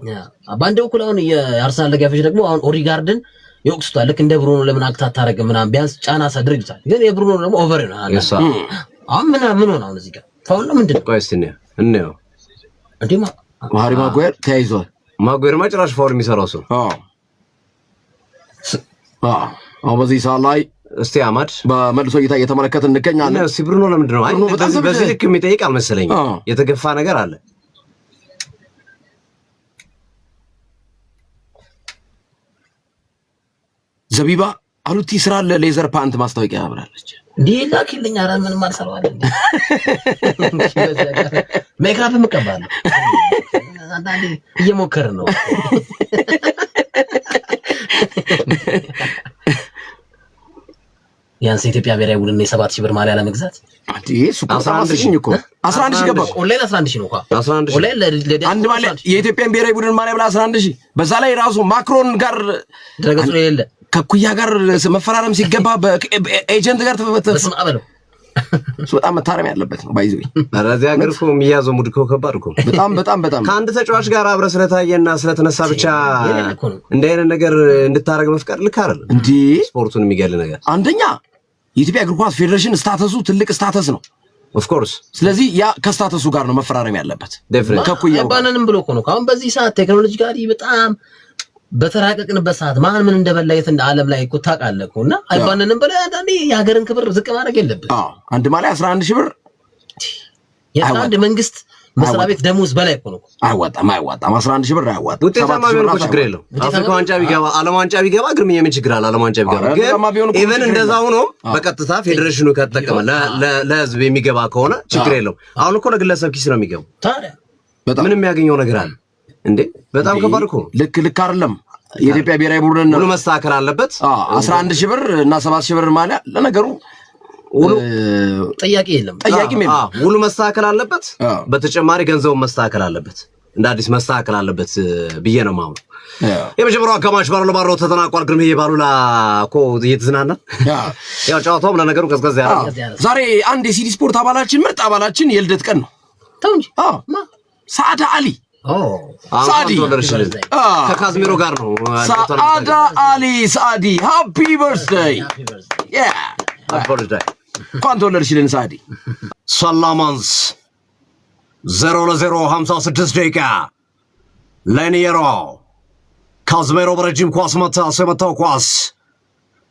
ባንዴ በኩል አሁን የአርሰናል ደጋፊዎች ደግሞ አሁን ኦሪጋርድን ይወቅሱታል ልክ እንደ ብሩኖ ለምን አክታ ታረገ ምናምን ቢያንስ ጫና ሳድርግታል ግን የብሩኖ ደግሞ ኦቨር ነው አሁን ምን ሆነ አሁን እዚህ ጋር ታውላ ምንድነው ቆይ እስቲ እንየው እንዴማ ሃሪ ማጓየር ተያይዟል ማጓየር ማጭራሽ ፋውል የሚሰራው ሰው አዎ በዚህ ሰዓት ላይ እስቲ አማድ በመልሶ እይታ እየተመለከትን እንገኛለን እስቲ ብሩኖ ለምንድነው አይ በዚህ ልክ የሚጠይቅ አልመሰለኝም የተገፋ ነገር አለ ዘቢባ አሉቲ ስራ ለሌዘር ፓንት ማስታወቂያ አብራለች ዲላኪልኝ አራን ምን ማርሰው አለ ሜካፕ መቀባል አንዳንዴ እየሞከርን ነው ያንስ ኢትዮጵያ ብሔራዊ ቡድን የ7,000 ብር ማሊያ ለመግዛት አዲ ሱቁ 11,000 እኮ 11,000 ገባ ኦንላይን 11,000 ነው 11,000 ኦንላይን አንድ ማሊያ የኢትዮጵያን ብሔራዊ ቡድን ማሊያ ብላ 11,000 በዛ ላይ ራሱ ማክሮን ጋር ድረገጹ የለ ከኩያ ጋር መፈራረም ሲገባ በኤጀንት ጋር ተፈተሰ አበለው በጣም መታረም ያለበት ነው ባይዘው አራዚያ ሀገር እኮ የሚያዘው ሙድ እኮ ከባድ እኮ በጣም ከአንድ ተጫዋች ጋር አብረ ስለታየና ስለተነሳ ብቻ እንደ አይነት ነገር እንድታረግ መፍቀድ ልክ አይደል እንዴ ስፖርቱን የሚገል ነገር አንደኛ የኢትዮጵያ እግር ኳስ ፌዴሬሽን ስታተሱ ትልቅ ስታተስ ነው ኦፍ ኮርስ ስለዚህ ያ ከስታተሱ ጋር ነው መፈራረም ያለበት ዴፊኒትሊ ባናንም ብሎ እኮ ነው አሁን በዚህ ሰዓት ቴክኖሎጂ ጋር በጣም በተራቀቅንበት ሰዓት ማን ምን እንደበላየት እንደ ዓለም ላይ እኮ ታውቃለህ እኮና አይባንንም በላይ አንዴ የሀገርን ክብር ዝቅ ማድረግ የለብህ አንድ ማለት 11,000 ብር የአንድ መንግስት መስሪያ ቤት ደሞዝ በላይ እኮ ነው አይዋጣም 11,000 ብር አይዋጣም ውጤታማ ቢሆን እኮ ችግር የለውም አፍሪካ ዋንጫ ቢገባ ዓለም ዋንጫ ቢገባ ግን የምን ችግር አለ ዓለም ዋንጫ ቢገባ ግን ኢቨን እንደዛው ነው በቀጥታ ፌዴሬሽኑ ከተጠቀመ ለህዝብ የሚገባ ከሆነ ችግር የለውም አሁን እኮ ለግለሰብ ኪስ ነው የሚገባው ታዲያ ምንም የሚያገኘው ነገር አለ እንዴ በጣም ከባድ እኮ ልክ አይደለም የኢትዮጵያ ብሔራዊ ቡድን ሁሉ መስተካከል አለበት 11,000 ብር እና 7,000 ብር ማለት ለነገሩ ሁሉ ጥያቄ የለም ሁሉ መስተካከል አለበት በተጨማሪ ገንዘቡ መስተካከል አለበት እንደ አዲስ መስተካከል አለበት ብዬ ነው ማለት የመጀመሪያው አጋማሽ ባሉ ተጠናቋል ግን ይሄ ባሉላ እኮ እየተዝናና ያው ጨዋታውም ለነገሩ ቀዝቀዝ ያለ ዛሬ አንድ የሲዲ ስፖርት አባላችን ምርጥ አባላችን የልደት ቀን ነው ተው እንጂ ሳዳ አሊ ሳዲ ከካዝሚሮ ጋር ነው ሳዳ አሊ ሳዲ ሃፒ በርዝዴይ እንኳን ተወለድሽልን ሳዲ ሰላማንስ 0-0 56 ደቂቃ ለኒየሮ ካዝሜሮ በረጅም ኳስ የመታው ኳስ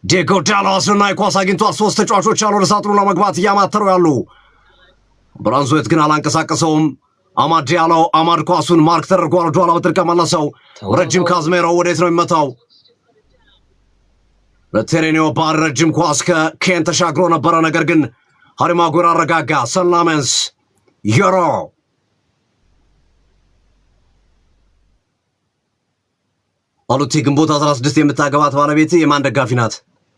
ዲጎ ዳሎስ እና ኳስ አግኝቷል ሶስት ተጫዋቾች ያሉ ወደ ሳጥኑ ለመግባት እያማተሩ ያሉ ብራንዝዌት ግን አላንቀሳቀሰውም አማድ ዲያሎ አማድ ኳሱን ማርክ ተደርጓል ወደኋላ በጥልቀት መለሰው ረጅም ካዝሜሮ ወዴት ነው የሚመታው ለቴሬኒዮ ባር ረጅም ኳስ ከኬን ተሻግሮ ነበረ ነገር ግን ሃሪ ማጓየር አረጋጋ ሰላሜንስ ዮሮ አሉቲ ግንቦት 16 የምታገባት ባለቤት የማን ደጋፊ ናት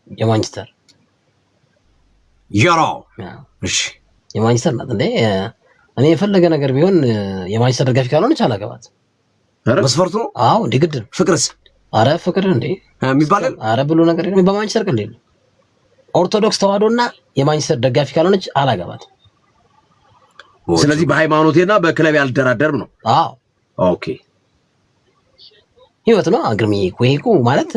የማንቸስተር ዮሮ እሺ የማንቸስተር ናት እንዴ እኔ የፈለገ ነገር ቢሆን የማንቸስተር ደጋፊ ካልሆነች አላገባት መስፈርቱ ነው አዎ እንዴ ግድ ፍቅርስ አረ ፍቅር እንዴ የሚባል አረ ብሎ ነገር በማንቸስተር እንዴ ኦርቶዶክስ ተዋህዶና የማንቸስተር ደጋፊ ካልሆነች አላገባት። ስለዚህ በሃይማኖቴና በክለብ ያልደራደርም ነው። አዎ ኦኬ ህይወት ነው አግርሚ እኮ ማለት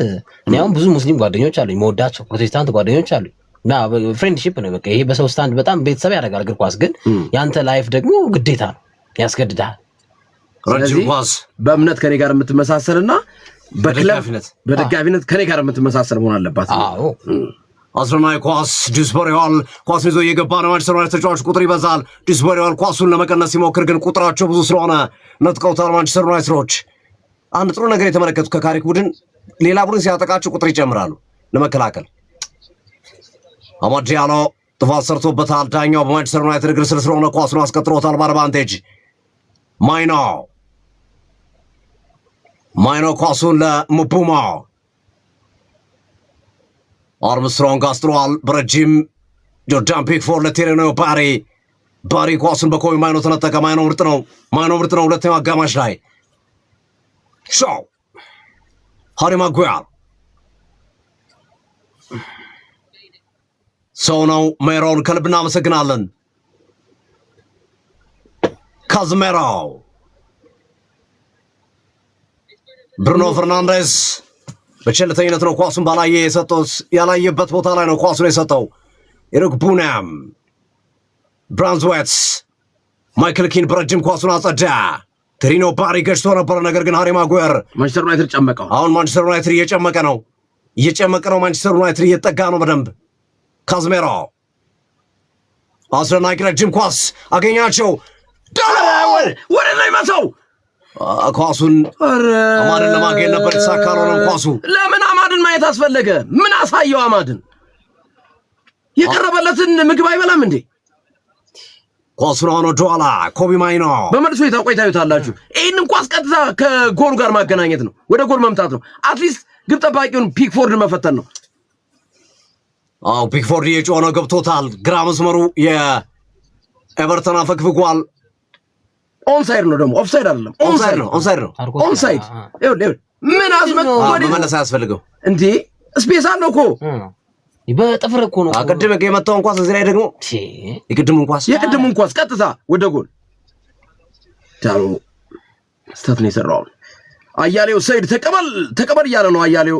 እኔ አሁን ብዙ ሙስሊም ጓደኞች አሉኝ፣ መወዳቸው ፕሮቴስታንት ጓደኞች አሉኝ እና ፍሬንድሺፕ ነው በቃ ይሄ በሰው ስታንድ በጣም ቤተሰብ ያደርጋል እግር ኳስ። ግን ያንተ ላይፍ ደግሞ ግዴታ ነው ያስገድዳል። ረጅም ኳስ በእምነት ከኔ ጋር የምትመሳሰልና በደጋፊነት ከኔ ጋር የምትመሳሰል መሆን አለባት። አዎ አስረናይ ኳስ ዲስፐሪዋል ኳስ ይዞ እየገባ ነው። ማንቸስተር ዩናይትድ ተጫዋች ቁጥር ይበዛል። ዲስፐሪዋል ኳሱን ለመቀነስ ሲሞክር ግን ቁጥራቸው ብዙ ስለሆነ ነጥቀውታል ማንቸስተር ዩናይትዶች። አንድ ጥሩ ነገር የተመለከቱ ከካሪክ ቡድን ሌላ ቡድን ሲያጠቃቸው ቁጥር ይጨምራሉ ለመከላከል። አማድ ዲያሎ ጥፋት ሰርቶበታል። ዳኛው በማንቸስተር ዩናይትድ እግር ስር ስለሆነ ኳሱን አስቀጥሮታል በአድቫንቴጅ። ማይኖ ኳሱን ለሙቡማ አርምስትሮንግ አስጥሯል በረጅም ጆርዳን ፒክፎርድ ለቴሬኖ ባሪ ኳሱን በኮቢ ማይኖ ተነጠቀ። ማይኖ ምርጥ ነው ሁለተኛው አጋማሽ ላይ ሻው ሃሪ ማጓር ሰው ነው። ሜሮን ከልብ እናመሰግናለን። ካዝሜሮ ብሩኖ ፈርናንዴዝ በቸልተኝነት ነው ኳሱን ባላየ የሰጠው። ያላየበት ቦታ ላይ ነው ኳሱን የሰጠው። ኤሪክ ቡናም ብራንዝዌትስ ማይክል ኪን በረጅም ኳሱን አጸዳ። ትሪኖ ባሪ ገጭቶ ነበር፣ ነገር ግን ሃሪ ማጓየር ማንቸስተር ዩናይትድ ጨመቀው። አሁን ማንቸስተር ዩናይትድ እየጨመቀ ነው። ማንቸስተር ዩናይትድ እየጠጋ ነው በደንብ። ካዝሜሮ አስደናቂ ረጅም ኳስ አገኛቸው። ወደ ላይ መተው ኳሱን አማድን ለማገኝ ነበር ተሳካሎ ነው ኳሱ። ለምን አማድን ማየት አስፈለገ? ምን አሳየው? አማድን የቀረበለትን ምግብ አይበላም እንዴ? ኳሱን አሁን ወደኋላ ኮቢ ማይኖ በመልሶ ታዩታላችሁ። ይህንን ኳስ ቀጥታ ከጎሉ ጋር ማገናኘት ነው፣ ወደ ጎል መምታት ነው። አትሊስት ግብ ጠባቂውን ፒክፎርድን መፈተን ነው። ፒክፎርድ እየጮኸ ነው፣ ገብቶታል። ግራ መስመሩ የኤቨርተን አፈግፍጓል። ኦንሳይድ ነው ደግሞ ኦፍሳይድ አይደለም። ኦንሳይድ ነው። ምን አስመጣ? መመለስ አያስፈልገው እንዴ? ስፔስ አለው እኮ በጥፍር እኮ ነው። ቅድም የመታውን ኳስ እዚህ ላይ ደግሞ የቅድሙን ኳስ ቀጥታ ወደ ጎል ዳሮ ስህተት ነው የሰራው። አያሌው ሰይድ ተቀበል እያለ ነው። አያሌው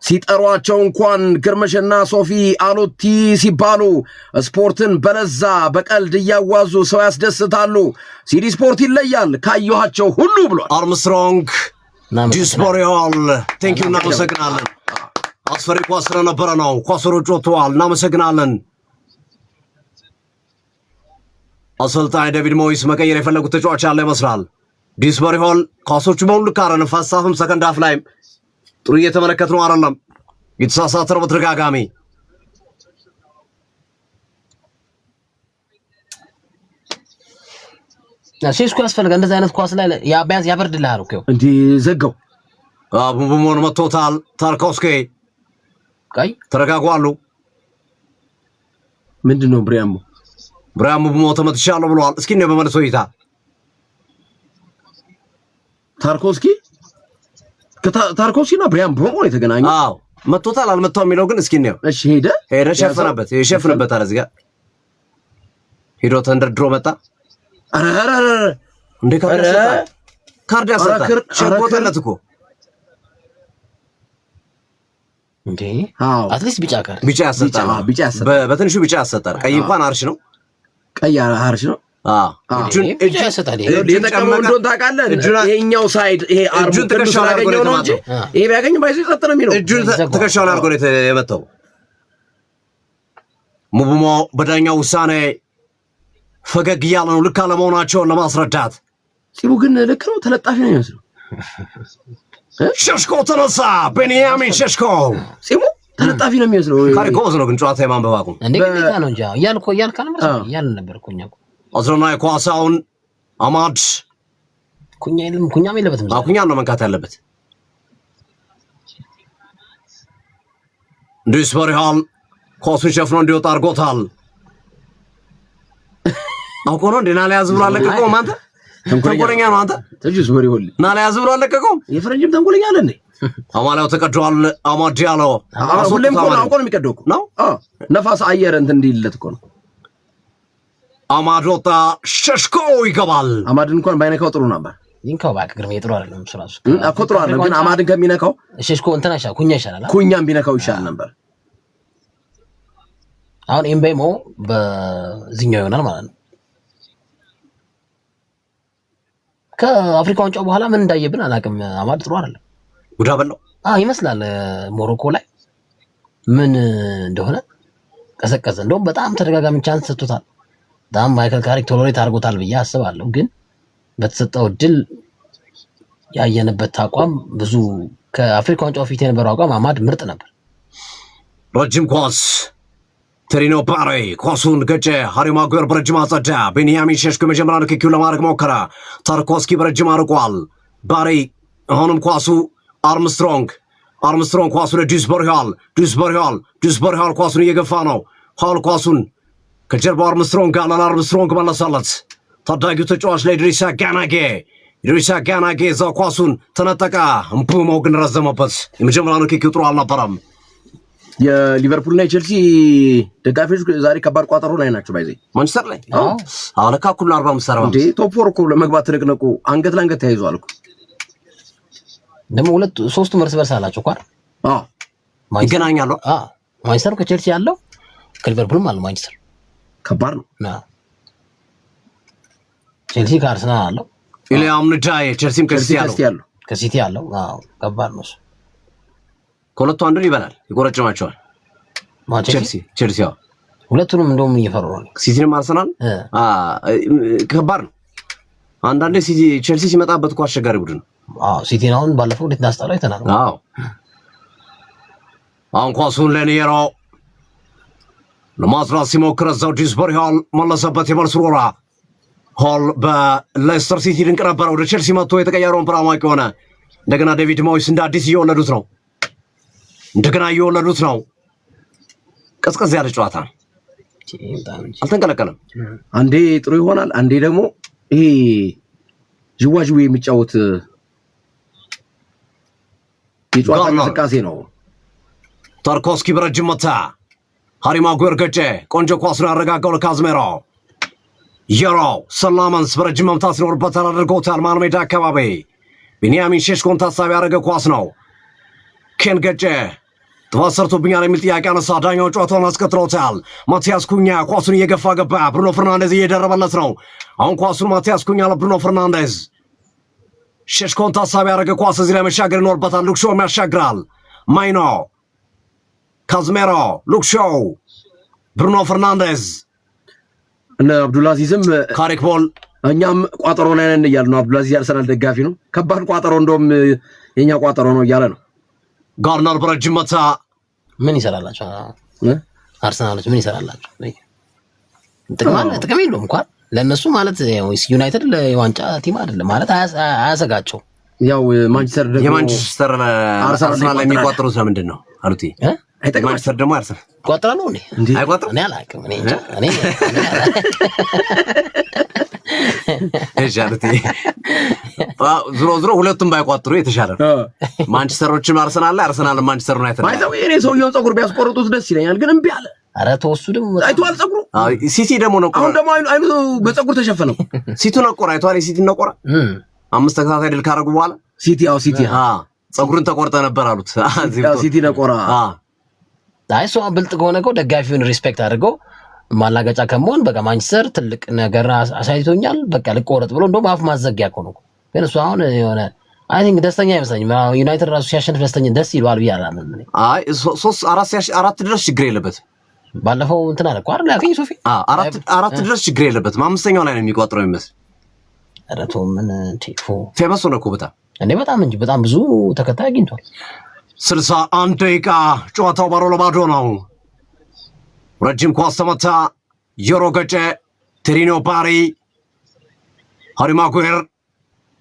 ሲጠሯቸው እንኳን ግርመሽና ሶፊ አሎቲ ሲባሉ ስፖርትን በለዛ በቀልድ እያዋዙ ሰው ያስደስታሉ። ሲዲ ስፖርት ይለያል ካየኋቸው ሁሉ ብሏል። አርምስትሮንግ ዲስፖሪያል ቴንኪው እናመሰግናለን። አስፈሪ ኳስ ስለነበረ ነው። ኳስሮች ወጥተዋል። እናመሰግናለን። አሰልጣኝ ዴቪድ ሞይስ መቀየር የፈለጉት ተጫዋች ያለ ይመስላል። ዲስፖሪያል ኳሶቹ በሙሉ ካረን ፈሳፍም ሰከንድ ሃፍ ላይ ጥሩ እየተመለከት ነው አይደለም። የተሳሳተ ነው በተደጋጋሚ። ሴስኮ ያስፈልጋል እንደዚህ አይነት ኳስ ላይ ቢያንስ ያበርድልሃል እኮ እንዴ። ዘጋው ቡቡሞን መጥቶታል። ታርኮስኪ ቀይ ተረጋጓሉ። ምንድነው ብሪያሞ ቡቡሞ ተመትቻለሁ ብለዋል። እስኪ ነው በመልሶ ይታ ታርኮስኪና ብሪያሞ ቡቡሞ የተገናኙ። መጥቶታል አልመጣው የሚለው ግን እስኪ ነው። እሺ ሄደ ሸፈነበታል። እዚህ ጋር ሄዶ ተንደርድሮ መጣ። አረ እንዴ ካርድ ያሰጣል። ሸቆጠለት እኮ እንዴ። አትሊስት ቢጫ ያሰጣል። በትንሹ ቢጫ ያሰጣል። ቀይ እንኳን አርሽ ነው። እጁን ያሰጣል። የተቀመው እንደሆነ ታውቃለህ። ይሄኛው ሳይድ ይሄ አርቡን ትከሻው ላይ አድርጎ ነው እንጂ ይሄ ቢያገኝ ባይዘ ይጸጥ ነው የሚለው። እጁን ትከሻው ላይ አድርጎ ነው የመታው። ሙቡሞ በዳኛው ውሳኔ ፈገግ እያለ ነው ልክ አለመሆናቸውን ለማስረዳት። ሲቡ ግን ልክ ነው፣ ተለጣፊ ነው የሚመስለው። ሸሽኮ ተነሳ። ቤንያሚን ሸሽኮ ሲቡ ተለጣፊ ነው የሚመስለው። ካሪኮዝ ነው ግን ጨዋታ የማንበብ አቁም እንዴ ግዴታ ነው እንጂ እያልን ነበር እኮ እኛ እኮ አዝረናይ ኳሳውን አማድ ኩኛም የለበትም። ኩኛም ነው መንካት ያለበት። ዲስፖሪያል ኳሱን ሸፍኖ እንዲወጣ አድርጎታል። አውቆ ነው እንዴ ናላ ያዝ ብሎ አለቀቀው። አንተ ተንኮለኛ ነው አንተ። ተጁስ ወሬ ሁሉ ናላ ያዝ ብሎ አለቀቀው። የፈረንጅም ተንኮለኛ አለ እንዴ? አማላው ተቀዷል። አማድ ዲያሎ ሁሌም እኮ ነው የሚቀደው ነው ነፋስ አየር እንትን እንዲልለት እኮ ነው። አማድ ወጣ ሸሽኮ ይገባል። አማድን እንኳን ባይነካው ጥሩ ነበር። ይንካው ባክ ግርም የጥሩ አይደለም ሱራሱ እኮ ጥሩ አይደለም ግን አማድን ከሚነካው ሸሽኮ እንትና ይሻላል ኩኛ ይሻላል ኩኛም ቢነካው ይሻል ነበር። አሁን ኤምቤሞ በዚህኛው ይሆናል ማለት ነው። ከአፍሪካ ዋንጫው በኋላ ምን እንዳየብን አላውቅም። አማድ ጥሩ አይደለም ጉዳ በለው ይመስላል። ሞሮኮ ላይ ምን እንደሆነ ቀሰቀሰ። እንደውም በጣም ተደጋጋሚ ቻንስ ሰጥቶታል። በጣም ማይከል ካሪክ ቶሎሬት አድርጎታል ብዬ አስባለሁ። ግን በተሰጠው እድል ያየንበት አቋም ብዙ ከአፍሪካ ዋንጫው ፊት የነበረው አቋም አማድ ምርጥ ነበር። ረጅም ኳስ ትሪኖ ባሬ ኳሱን ገጨ። ሃሪ ማጉዌር በረጅም አጸዳ። ቤንያሚን ሼሽኮ የመጀመሪያ ንክኪውን ለማድረግ ሞከረ። ታርኮስኪ በረጅም አርቋል። ባሬ አሁንም ኳሱ አርምስትሮንግ ኳሱ ለዱስበርሂዋል ኳሱን እየገፋ ነው። ሃል ኳሱን ከጀርባው አርምስትሮንግ መለሰለት። ታዳጊው ተጫዋች ላይ ኢድሪሳ ጋናጌ እዛው ኳሱን ተነጠቀ። እምቡሞ ግን ረዘመበት። የመጀመሪያ ንክኪው ጥሩ አልነበረም። የሊቨርፑልና የቼልሲ ደጋፊዎች ዛሬ ከባድ ቋጠሮ ላይ ናቸው። ባይዘይ ማንቸስተር ላይ ለካ እኩል 45 እንዴ ቶፕ ፎር እኮ ለመግባት ትንቅንቁ አንገት ለአንገት ተያይዟል እኮ። ደግሞ ሶስቱም እርስ በርስ አላቸው እኮ ይገናኛሉ። ማንቸስተር ከቼልሲ ያለው ከሊቨርፑልም አለው። ማንቸስተር ከባድ ነው። ቼልሲ ከአርሰናል አለው። ኢሊያም ንዳይ ቼልሲም ከሲቲ ያለው ከባድ ነው። ከሁለቱ አንዱን ይበላል፣ ይቆረጭማቸዋል። ቼልሲ ሁለቱንም እንደውም እየፈሩ ነው። ሲቲንም አርሰናል ከባድ ነው። አንዳንዴ ቼልሲ ሲመጣበት እኮ አስቸጋሪ ቡድን ነው። ሲቲን አሁን ባለፈው እንዴት እንዳስጣለው አይተናል። አሁን ኳሱን ለኒየሮ ለማዝራት ሲሞክር እዛው ዱስበርሂዋል መለሰበት። የመልስ ሮራ ሆል በሌስተር ሲቲ ድንቅ ነበረ። ወደ ቼልሲ መጥቶ የተቀየረውን ፕራማቂ ሆነ። እንደገና ዴቪድ ሞይስ እንደ አዲስ እየወለዱት ነው። ቀዝቀዝ ያለ ጨዋታ አልተንቀለቀለም። አንዴ ጥሩ ይሆናል፣ አንዴ ደግሞ ይሄ ጅዋጅዌ የሚጫወት የጨዋታ እንቅስቃሴ ነው። ታርኮስኪ በረጅም መታ። ሃሪ ማጉዌር ገጨ። ቆንጆ ኳሱን ያረጋጋው ለካዝሜሮ። ሰላመንስ በረጅም መምታት ይኖርበታል፣ አድርጎታል። መሃል ሜዳ አካባቢ ቤንያሚን ሼሽኮን ታሳቢ ያደረገ ኳስ ነው። ኬን ገጨ። ጥፋት ሰርቶብኛል የሚል ጥያቄ አነሳ። ዳኛው ጨዋታውን አስቀጥሎታል። ማቲያስ ኩኛ ኳሱን እየገፋ ገባ። ብሩኖ ፈርናንዴዝ እየደረበለት ነው። አሁን ኳሱን ማቲያስ ኩኛ ለብሩኖ ፈርናንዴዝ። ሼሽኮን ታሳቢ ያደረገ ኳስ እዚህ ላይ መሻገር ይኖርበታል። ሉክሾም ያሻግራል። ማይኖ፣ ካዝሜሮ፣ ሉክሾው፣ ብሩኖ ፈርናንዴዝ እና አብዱልአዚዝም ካሪክ ቦል። እኛም ቋጠሮ ላይ ነን እያሉ ነው። አብዱልአዚዝ ያርሰናል ደጋፊ ነው። ከባድ ቋጠሮ እንደውም የኛ ቋጠሮ ነው እያለ ነው። ጋርነር በረጅም መታ። ምን ይሰራላችሁ አርሰናሎች? ምን ይሰራላችሁ? ጥቅም የለውም እንኳን ለነሱ ማለት ዩናይትድ ለዋንጫ ቲም አይደለም ማለት አያሰጋቸው። ያው ማንቸስተር ደግሞ የማንቸስተር አርሰናል ላይ የሚቋጥሩት ለምንድን ነው አሉት? ማንቸስተር ደግሞ አርሰናል ቋጥራ ነው እንዴ? አይቋጥርም። እኔ አላውቅም። ዞሮ ሁለቱም ባይቋጥሩ የተሻለ ነው። ማንቸስተሮችም አርሰናል ላይ፣ አርሰናል ማንቸስተር ዩናይትድ ላይ። እኔ ሰውየው ፀጉር ቢያስቆርጡት ደስ ይለኛል፣ ግን እምቢ አለ። ኧረ ተወሱ ደግሞ አይቷል ፀጉሩ። ሲቲ ደግሞ ነው። አሁን ደግሞ አይኑ በፀጉር ተሸፈነው። ሲቲ ነቆራ አይቷል። ሲቲ ነቆራ 5 ተከታታይ ድል ካደረጉ በኋላ ሲቲ ፀጉርን ተቆርጠ ነበር አሉት። ሲቲ ነቆራ። አይ ሰው ብልጥ ከሆነ እኮ ደጋፊውን ሪስፔክት አድርገው ማላገጫ ከመሆን በቃ ማንቸስተር ትልቅ ነገር አሳይቶኛል በቃ ልቆረጥ ብሎ እንደውም አፍ ማዘጊያ እኮ ነው። ግን እሱ አሁን የሆነ አይ ቲንክ ደስተኛ አይመስለኝም። ዩናይትድ ራሱ ሲያሸንፍ ደስተኛ ደስ ይለዋል ብዬ አላምንም። አይ 3-4 ድረስ ችግር የለበትም። ባለፈው እንትን አለ እኮ አይደል ያገኝ ሶፊ 4 ድረስ ችግር የለበትም። 5ኛው ላይ ነው የሚቆጥረው ይመስል። ኧረ ተው ምን ቲፎ ፌመስ ሆነ እኮ በጣም እንጂ በጣም ብዙ ተከታይ አግኝቷል። 61 ደቂቃ ጨዋታው ባዶ ለባዶ ነው። ረጅም ኳስ ተመታ። ዮሮ ገጨ። ትሪኖ ባሪ፣ ሃሪ ማጉዌር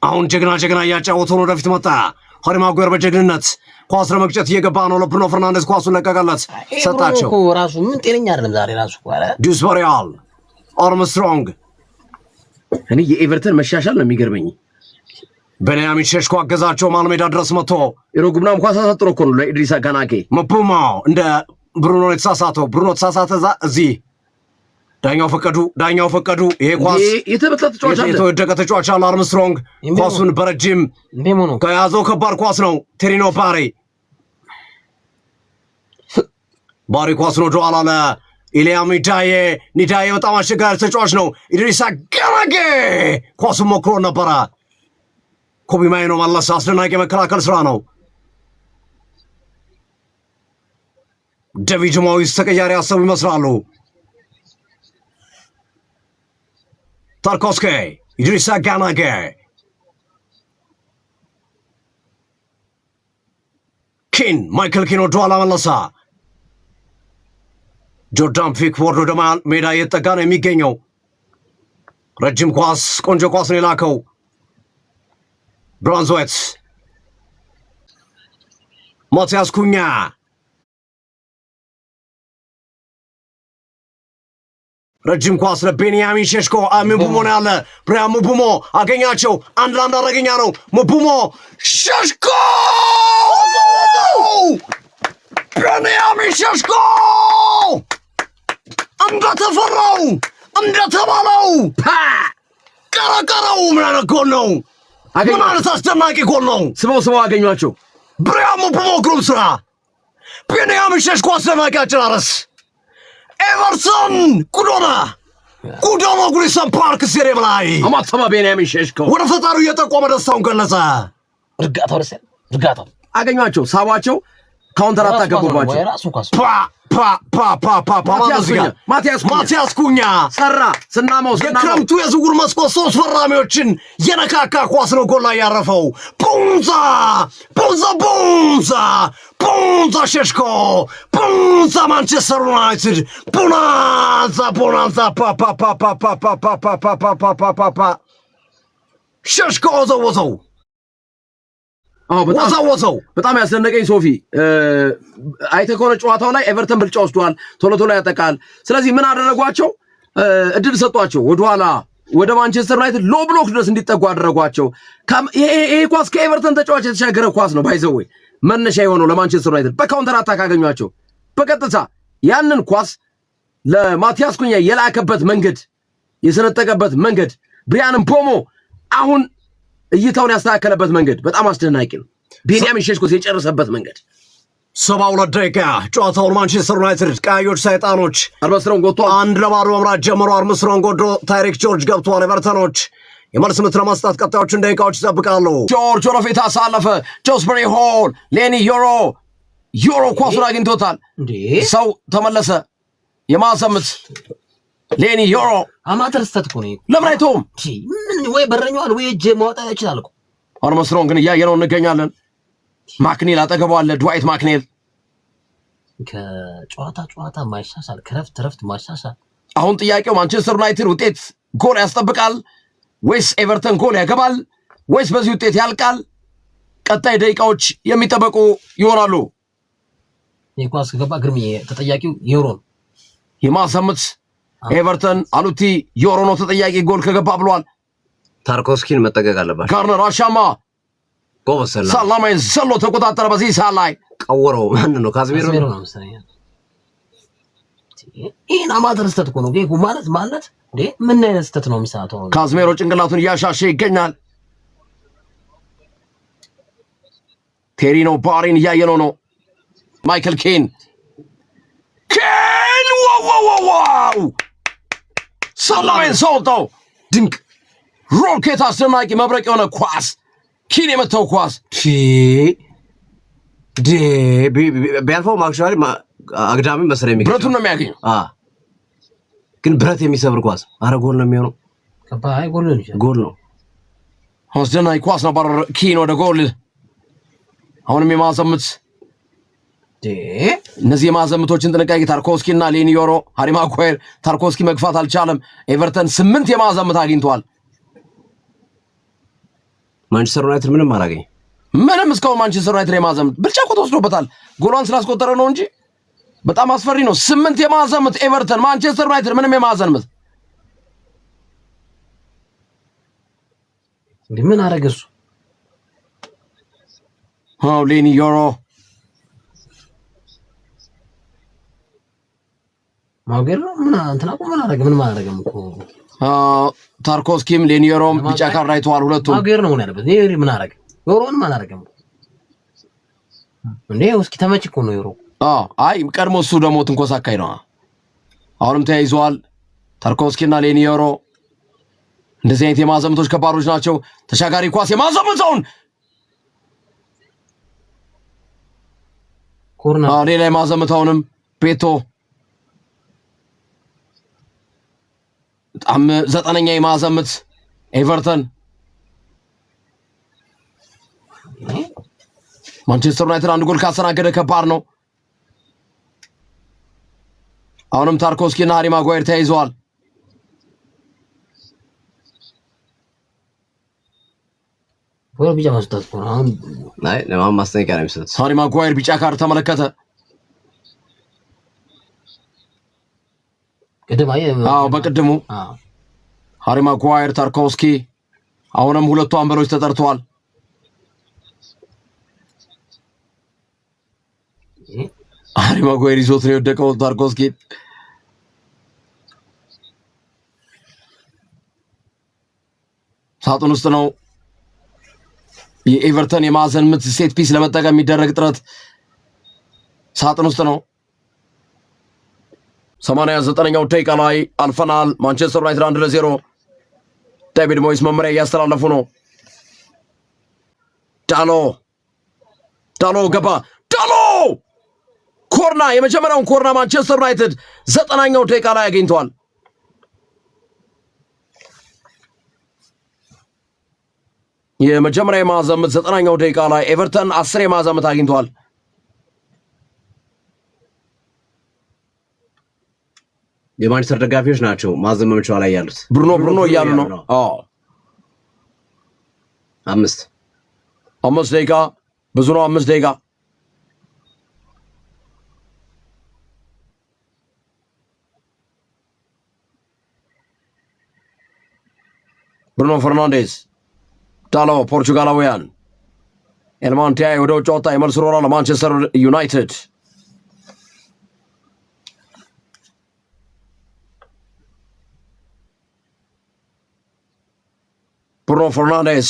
አሁን ጀግና እያጫወቱ ነው። ወደፊት መጣ ሃሪ ማጉዌር በጀግንነት ኳስ ለመግጨት እየገባ ነው። ለብሩኖ ፈርናንዴዝ ኳሱን ለቀቀለት፣ ሰጣቸው። ራሱ ምን ጤነኛ አይደለም ዛሬ ራሱ ዱስበርሂዋል፣ አርምስትሮንግ። እኔ የኤቨርተን መሻሻል ነው የሚገርመኝ። ቤንያሚን ሼሽኮ አገዛቸው መሃል ሜዳ ድረስ መጥቶ ኢሮጉብናም ኳስ አሳጥሮ እኮ ነው ለኢድሪሳ ጋናኬ። ምቡሞ እንደ ብሩኖ የተሳሳተው ብሩኖ ተሳሳተ። እዚህ ዳኛው ፈቀዱ። ይሄ ኳስ የተወደቀ ተጫዋች አለ አርምስትሮንግ ኳሱን በረጅም ከያዘው ከባድ ኳስ ነው። ቴሪኖ ባሪ ኳሱን ወደ ኋላ ለኢሊያም ኒዳዬ በጣም አስቸጋሪ ተጫዋች ነው። ኢድሪሳ ጋናጌ ኳሱን ሞክሮ ነበረ። ኮቢ ማይኖ መለሰ። አስደናቂ መከላከል ስራ ነው። ዴቪድ ሞይስ ተቀያሪ ያሰቡ ይመስላሉ። ታርኮስኬ ኢድሪሳ ጋናጌ ማይክል ኪን ወደ ኋላ መለሰ። ጆርዳን ፒክፎርድ ወደ መሃል ሜዳ እየተጠጋ ነው የሚገኘው። ረጅም ኳስ ቆንጆ ኳስ ነው የላከው ብራንዝዌት። ማቲያስ ኩኛ ረጅም ኳስ ለቤንያሚን ሼሽኮ። ምቡሞ ነው ያለ። ብሪያን ምቡሞ አገኛቸው። አንድ ለአንድ አደረገኛ ነው። ምቡሞ ሼሽኮ ቤንያሚን ሼሽኮ እንደተፈራው እንደተባለው ቀረቀረው። ምን አይነት ጎል ነው! ምን አይነት አስደናቂ ጎል ነው! ስመው አገኟቸው። ብሪያን ምቡሞ ግሩም ስራ። ቤንያሚን ሼሽኮ አስደናቂ አጨራረስ። ኤቨርተን ጉዶና ጉዲሰን ፓርክ ስቴዲየም ላይ አማተማ ቤንያሚን ሼሽኮ ወደ ፈጣሪው እየጠቆመ ደስታውን ገለጸ። እርጋታው አገኟቸው፣ ሳቧቸው፣ ካውንተር አታገቡባቸው። ማቲያስ ኩኛ ሰራ። ስናመው የክረምቱ የዝውውር መስኮት 3 ፈራሚዎችን የነካካ ኳስ ነው ጎል ላይ ያረፈው። ቡንዛ ሼሽኮ ቡንዛ ማንቸስተር ዩናይትድ ቦናንዛ ሼሽኮ ወዘወዘው። በጣም ያስደነቀኝ ሶፊ አይተህ ከሆነ ጨዋታው ላይ ኤቨርተን ብልጫ ወስዷል፣ ቶሎ ያጠቃል። ስለዚህ ምን አደረጓቸው? እድል ሰጧቸው። ወደኋላ ወደ ማንቸስተር ዩናይትድ ሎ ብሎክ ድረስ እንዲጠጉ አደረጓቸው። ይሄ ኳስ ከኤቨርተን ተጫዋች የተሻገረ ኳስ ነው። ባይዘዌ መነሻ የሆነው ለማንቸስተር ዩናይትድ በካውንተር አታክ አገኟቸው። በቀጥታ ያንን ኳስ ለማቲያስ ኩኛ የላከበት መንገድ፣ የሰነጠቀበት መንገድ፣ ብሪያን ምቡሞ አሁን እይታውን ያስተካከለበት መንገድ በጣም አስደናቂ ነው። ቤንያሚን ሼሽኮ የጨረሰበት መንገድ 72 ደቂቃ ጨዋታውን ማንቸስተር ዩናይትድ ቀያዮች ሰይጣኖች አርምስትሮንግ ወጥቶ 1-0 መምራት ጀምሮ አርምስትሮንግ ወዶ ታይሪክ ጆርጅ ገብቷል። ኤቨርተኖች የመልስ ምት ለመስጠት ቀጣዮቹን ደቂቃዎች ይጠብቃሉ። ጆርጅ ወደፊት አሳለፈ። ጆስበሪ ሆል ሌኒ ዮሮ ኳሱን አግኝቶታል። ሰው ተመለሰ። የማሰምት ሌኒ ዮሮ አማተር ስተት እኮ ነው። ለምን አይተውም? ወይ በረኛዋል ወይ እጅ ማውጣት ይችላል እኮ። አርምስትሮንግ ግን እያየነው እንገኛለን። ማክኔል አጠገቡ አለ። ድዋይት ማክኔል ከጨዋታ ማይሻሻል ከረፍት ማይሻሻል። አሁን ጥያቄው ማንቸስተር ዩናይትድ ውጤት ጎል ያስጠብቃል ወይስ ኤቨርተን ጎል ያገባል ወይስ በዚህ ውጤት ያልቃል? ቀጣይ ደቂቃዎች የሚጠበቁ ይሆናሉ። የኳስ ከገባ ግርም ተጠያቂው ዮሮ ነው። የማሰምት ኤቨርተን አሉቲ ዮሮ ነው ተጠያቂ ጎል ከገባ ብሏል። ታርኮስኪን መጠቀቅ አለበት። ጋርነር አሻማ ሰላማይን ዘሎ ተቆጣጠረ። በዚህ ሰዓት ላይ ቀወረው። ማን ነው? ካዝሜሮ ነው መሰለኝ። ይሄን አማተር ስተት እኮ ነው ማለት እንዴ! ምን አይነት ስተት ነው የሚሳተው? ካዝሜሮ ጭንቅላቱን እያሻሸ ይገኛል። ቴሪኖ ባሪን እያየነው ነው። ማይክል ኬን ዋው! ሰላማይን ሰውጠው ድንቅ ሮኬት አስደናቂ መብረቅ የሆነ ኳስ ኪን የመታው ኳስ ቢያልፈው ማክሻሪ አግዳሚ መሰለኝ የሚገኘው ብረቱን ነው የሚያገኘው። ግን ብረት የሚሰብር ኳስ አረ ጎል ነው የሚሆነው። ከባይ ጎል ነው። አስደናቂ ኳስ ነበር። ኪን ወደ ጎል። አሁንም የማዘምት እነዚህ የማዘምቶችን ጥንቃቄ ታርኮስኪና ሌኒ ዮሮ ሃሪ ማጓየር ታርኮስኪ መግፋት አልቻለም። ኤቨርተን 8 የማዘምት አግኝቷል። ማንቸስተር ዩናይትድ ምንም አላገኘም። ምንም እስካሁን ማንቸስተር ዩናይትድ የማዘምት ብልጫ እኮ ተወስዶበታል። ጎሏን ስላስቆጠረ ነው እንጂ በጣም አስፈሪ ነው። 8 የማዘምት ኤቨርተን፣ ማንቸስተር ዩናይትድ ምንም የማዘምት። ምን አረገ እሱ? ሌኒ ዮሮ ማገር ምን እንትና ምን አደረገም እኮ ታርኮስኪም ሌኒ ዮሮም ቢጫ ካርድ አይተዋል ሁለቱም። ማገር ነው ያለበት ምን አደረገ? ዮሮን ምን አደረገም እንዴ? እስኪ ተመች እኮ ነው ዮሮ። አይ ቀድሞ እሱ ደግሞ ትንኮሳ አካይ ነው። አሁንም ተያይዘዋል ታርኮስኪና ሌኒ ዮሮ። እንደዚህ አይነት የማዘምቶች ከባሮች ናቸው። ተሻጋሪ ኳስ የማዘምተውን ኮርና ሌላ የማዘምተውንም ፔቶ በጣም ዘጠነኛ የማዘምት ኤቨርተን ማንቸስተር ዩናይትድ አንድ ጎል ካስተናገደ ከባድ ነው። አሁንም ታርኮስኪና ሃሪ ማጓየር ተያይዘዋል። ቢጫ ማስጣት ነው አሁን አይ ለማን ማስጠንቀቂያ ነው የሚሰጥ? ሃሪ ማጓየር ቢጫ ካርድ ተመለከተ። በቅድሙ ሃሪ ማጓየር ታርኮስኪ አሁንም ሁለቱ አምበሎች ተጠርተዋል። ሃሪ ማጓየር ይዞት ነው የወደቀው ታርኮስኪ። ሳጥን ውስጥ ነው። የኤቨርተን የማዕዘን ምት ሴት ፒስ ለመጠቀም የሚደረግ ጥረት ሳጥን ውስጥ ነው። 89ኛው ደቂቃ ላይ አልፈናል። ማንቸስተር ዩናይትድ 1-0 ዴቪድ ሞይስ መመሪያ እያስተላለፉ ነው። ዳሎ ገባ። ዳሎ ኮርና፣ የመጀመሪያውን ኮርና ማንቸስተር ዩናይትድ 90ኛው ደቂቃ ላይ አግኝቷል። የመጀመሪያ የማዕዘን ምት 90ኛው ደቂቃ ላይ ኤቨርተን 10 የማዕዘን ምት አግኝቷል። የማንቸስተር ደጋፊዎች ናቸው ማዕዘን መምቻው ላይ ያሉት። ብሩኖ እያሉ ነው። አምስት ደቂቃ ብዙ ነው። 5 ደቂቃ ብሩኖ ፈርናንዴዝ ዳሎ ፖርቹጋላውያን ኤልማንቲያይ ወደ ውጭ ወጣ። የመልስ ሮራ ለማንቸስተር ዩናይትድ ብሩኖ ፈርናንዴዝ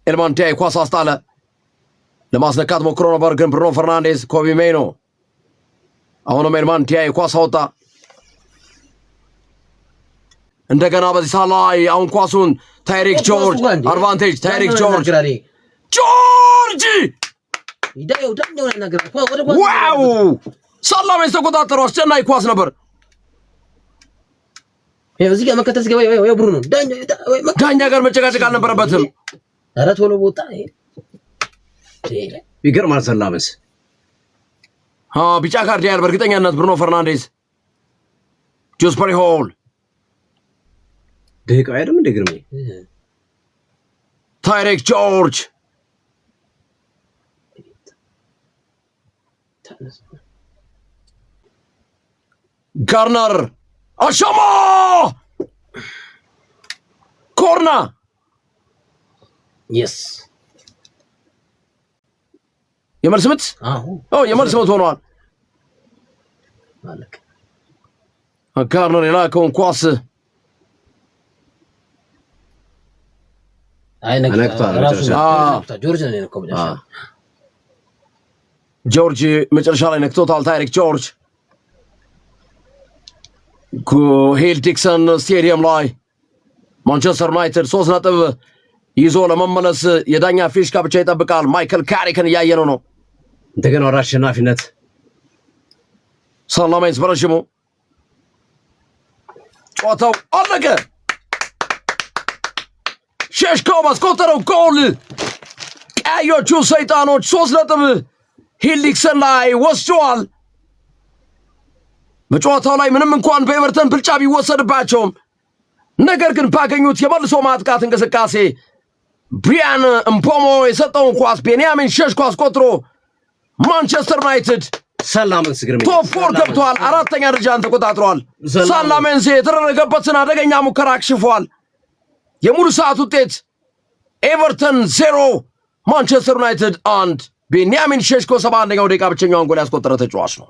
ኤልማንቲያይ ኳስ አስጣለ። ለማስነካት ሞክሮ ነበር ግን ብሩኖ ፈርናንዴዝ ኮቢ ሜይኖ አሁንም ኤልማንቲያይ ኳስ አወጣ። እንደገና በዚህ ሰዓት ላይ አሁን ኳሱን ታይሪክ ጆርጅ አድቫንቴጅ ታይሪክ ጆርጅ ዋው ሰላሜን ተቆጣጠሩ። አስጨናቂ ኳስ ነበር። እዚህ ጋር መከተል ሲገባ ብሩኖ ዳኛ ጋር መጨቃጨቅ አልነበረበትም። ኧረ ቶሎ ቦታ ይገርማል። ሰላምስ ቢጫ ካርድ ያያል በእርግጠኛነት ብሩኖ ፈርናንዴዝ። ጆስፐሪ ሆል ደቂቃ አይደለም እንደ ግርሜ ታይሪክ ጆርጅ ጋርነር አሻማ ኮርና የስ የመልስ ምት የመልስ ምት ሆኗል። ጋርነር የላከውን ኳስ ጆርጅ መጨረሻ ላይ ነክቶታል። ታይሪክ ጆርጅ ሂል ዲክሰን ስቴዲየም ላይ ማንቸስተር ዩናይትድ 3 ነጥብ ይዞ ለመመለስ የዳኛ ፊሽካ ብቻ ይጠብቃል። ማይክል ካሪክን እያየነው ነው። እንደገና ወደ አሸናፊነት ሰላሜንስ በረሽሙ ጨዋታው አለቀ። ሼሽኮ ባስቆጠረው ጎል ቀዮቹ ሰይጣኖች 3 ነጥብ ሂል ዲክሰን ላይ ወስደዋል። በጨዋታው ላይ ምንም እንኳን በኤቨርተን ብልጫ ቢወሰድባቸውም ነገር ግን ባገኙት የመልሶ ማጥቃት እንቅስቃሴ ብሪያን ምፖሞ የሰጠውን ኳስ ቤንያሚን ሼሽኮ አስቆጥሮ ማንቸስተር ዩናይትድ ሰላሜንስ ቶፕ 4 ገብቷል። 4ኛ ደረጃን ተቆጣጥሯል። ሰላሜንስ የተደረገበትን አደገኛ ሙከራ አክሽፏል። የሙሉ ሰዓት ውጤት ኤቨርተን 0 ማንቸስተር ዩናይትድ 1 ቤንያሚን ሼሽኮ 71ኛው ደቂቃ ብቸኛውን ጎል ያስቆጠረ ተጫዋች ነው።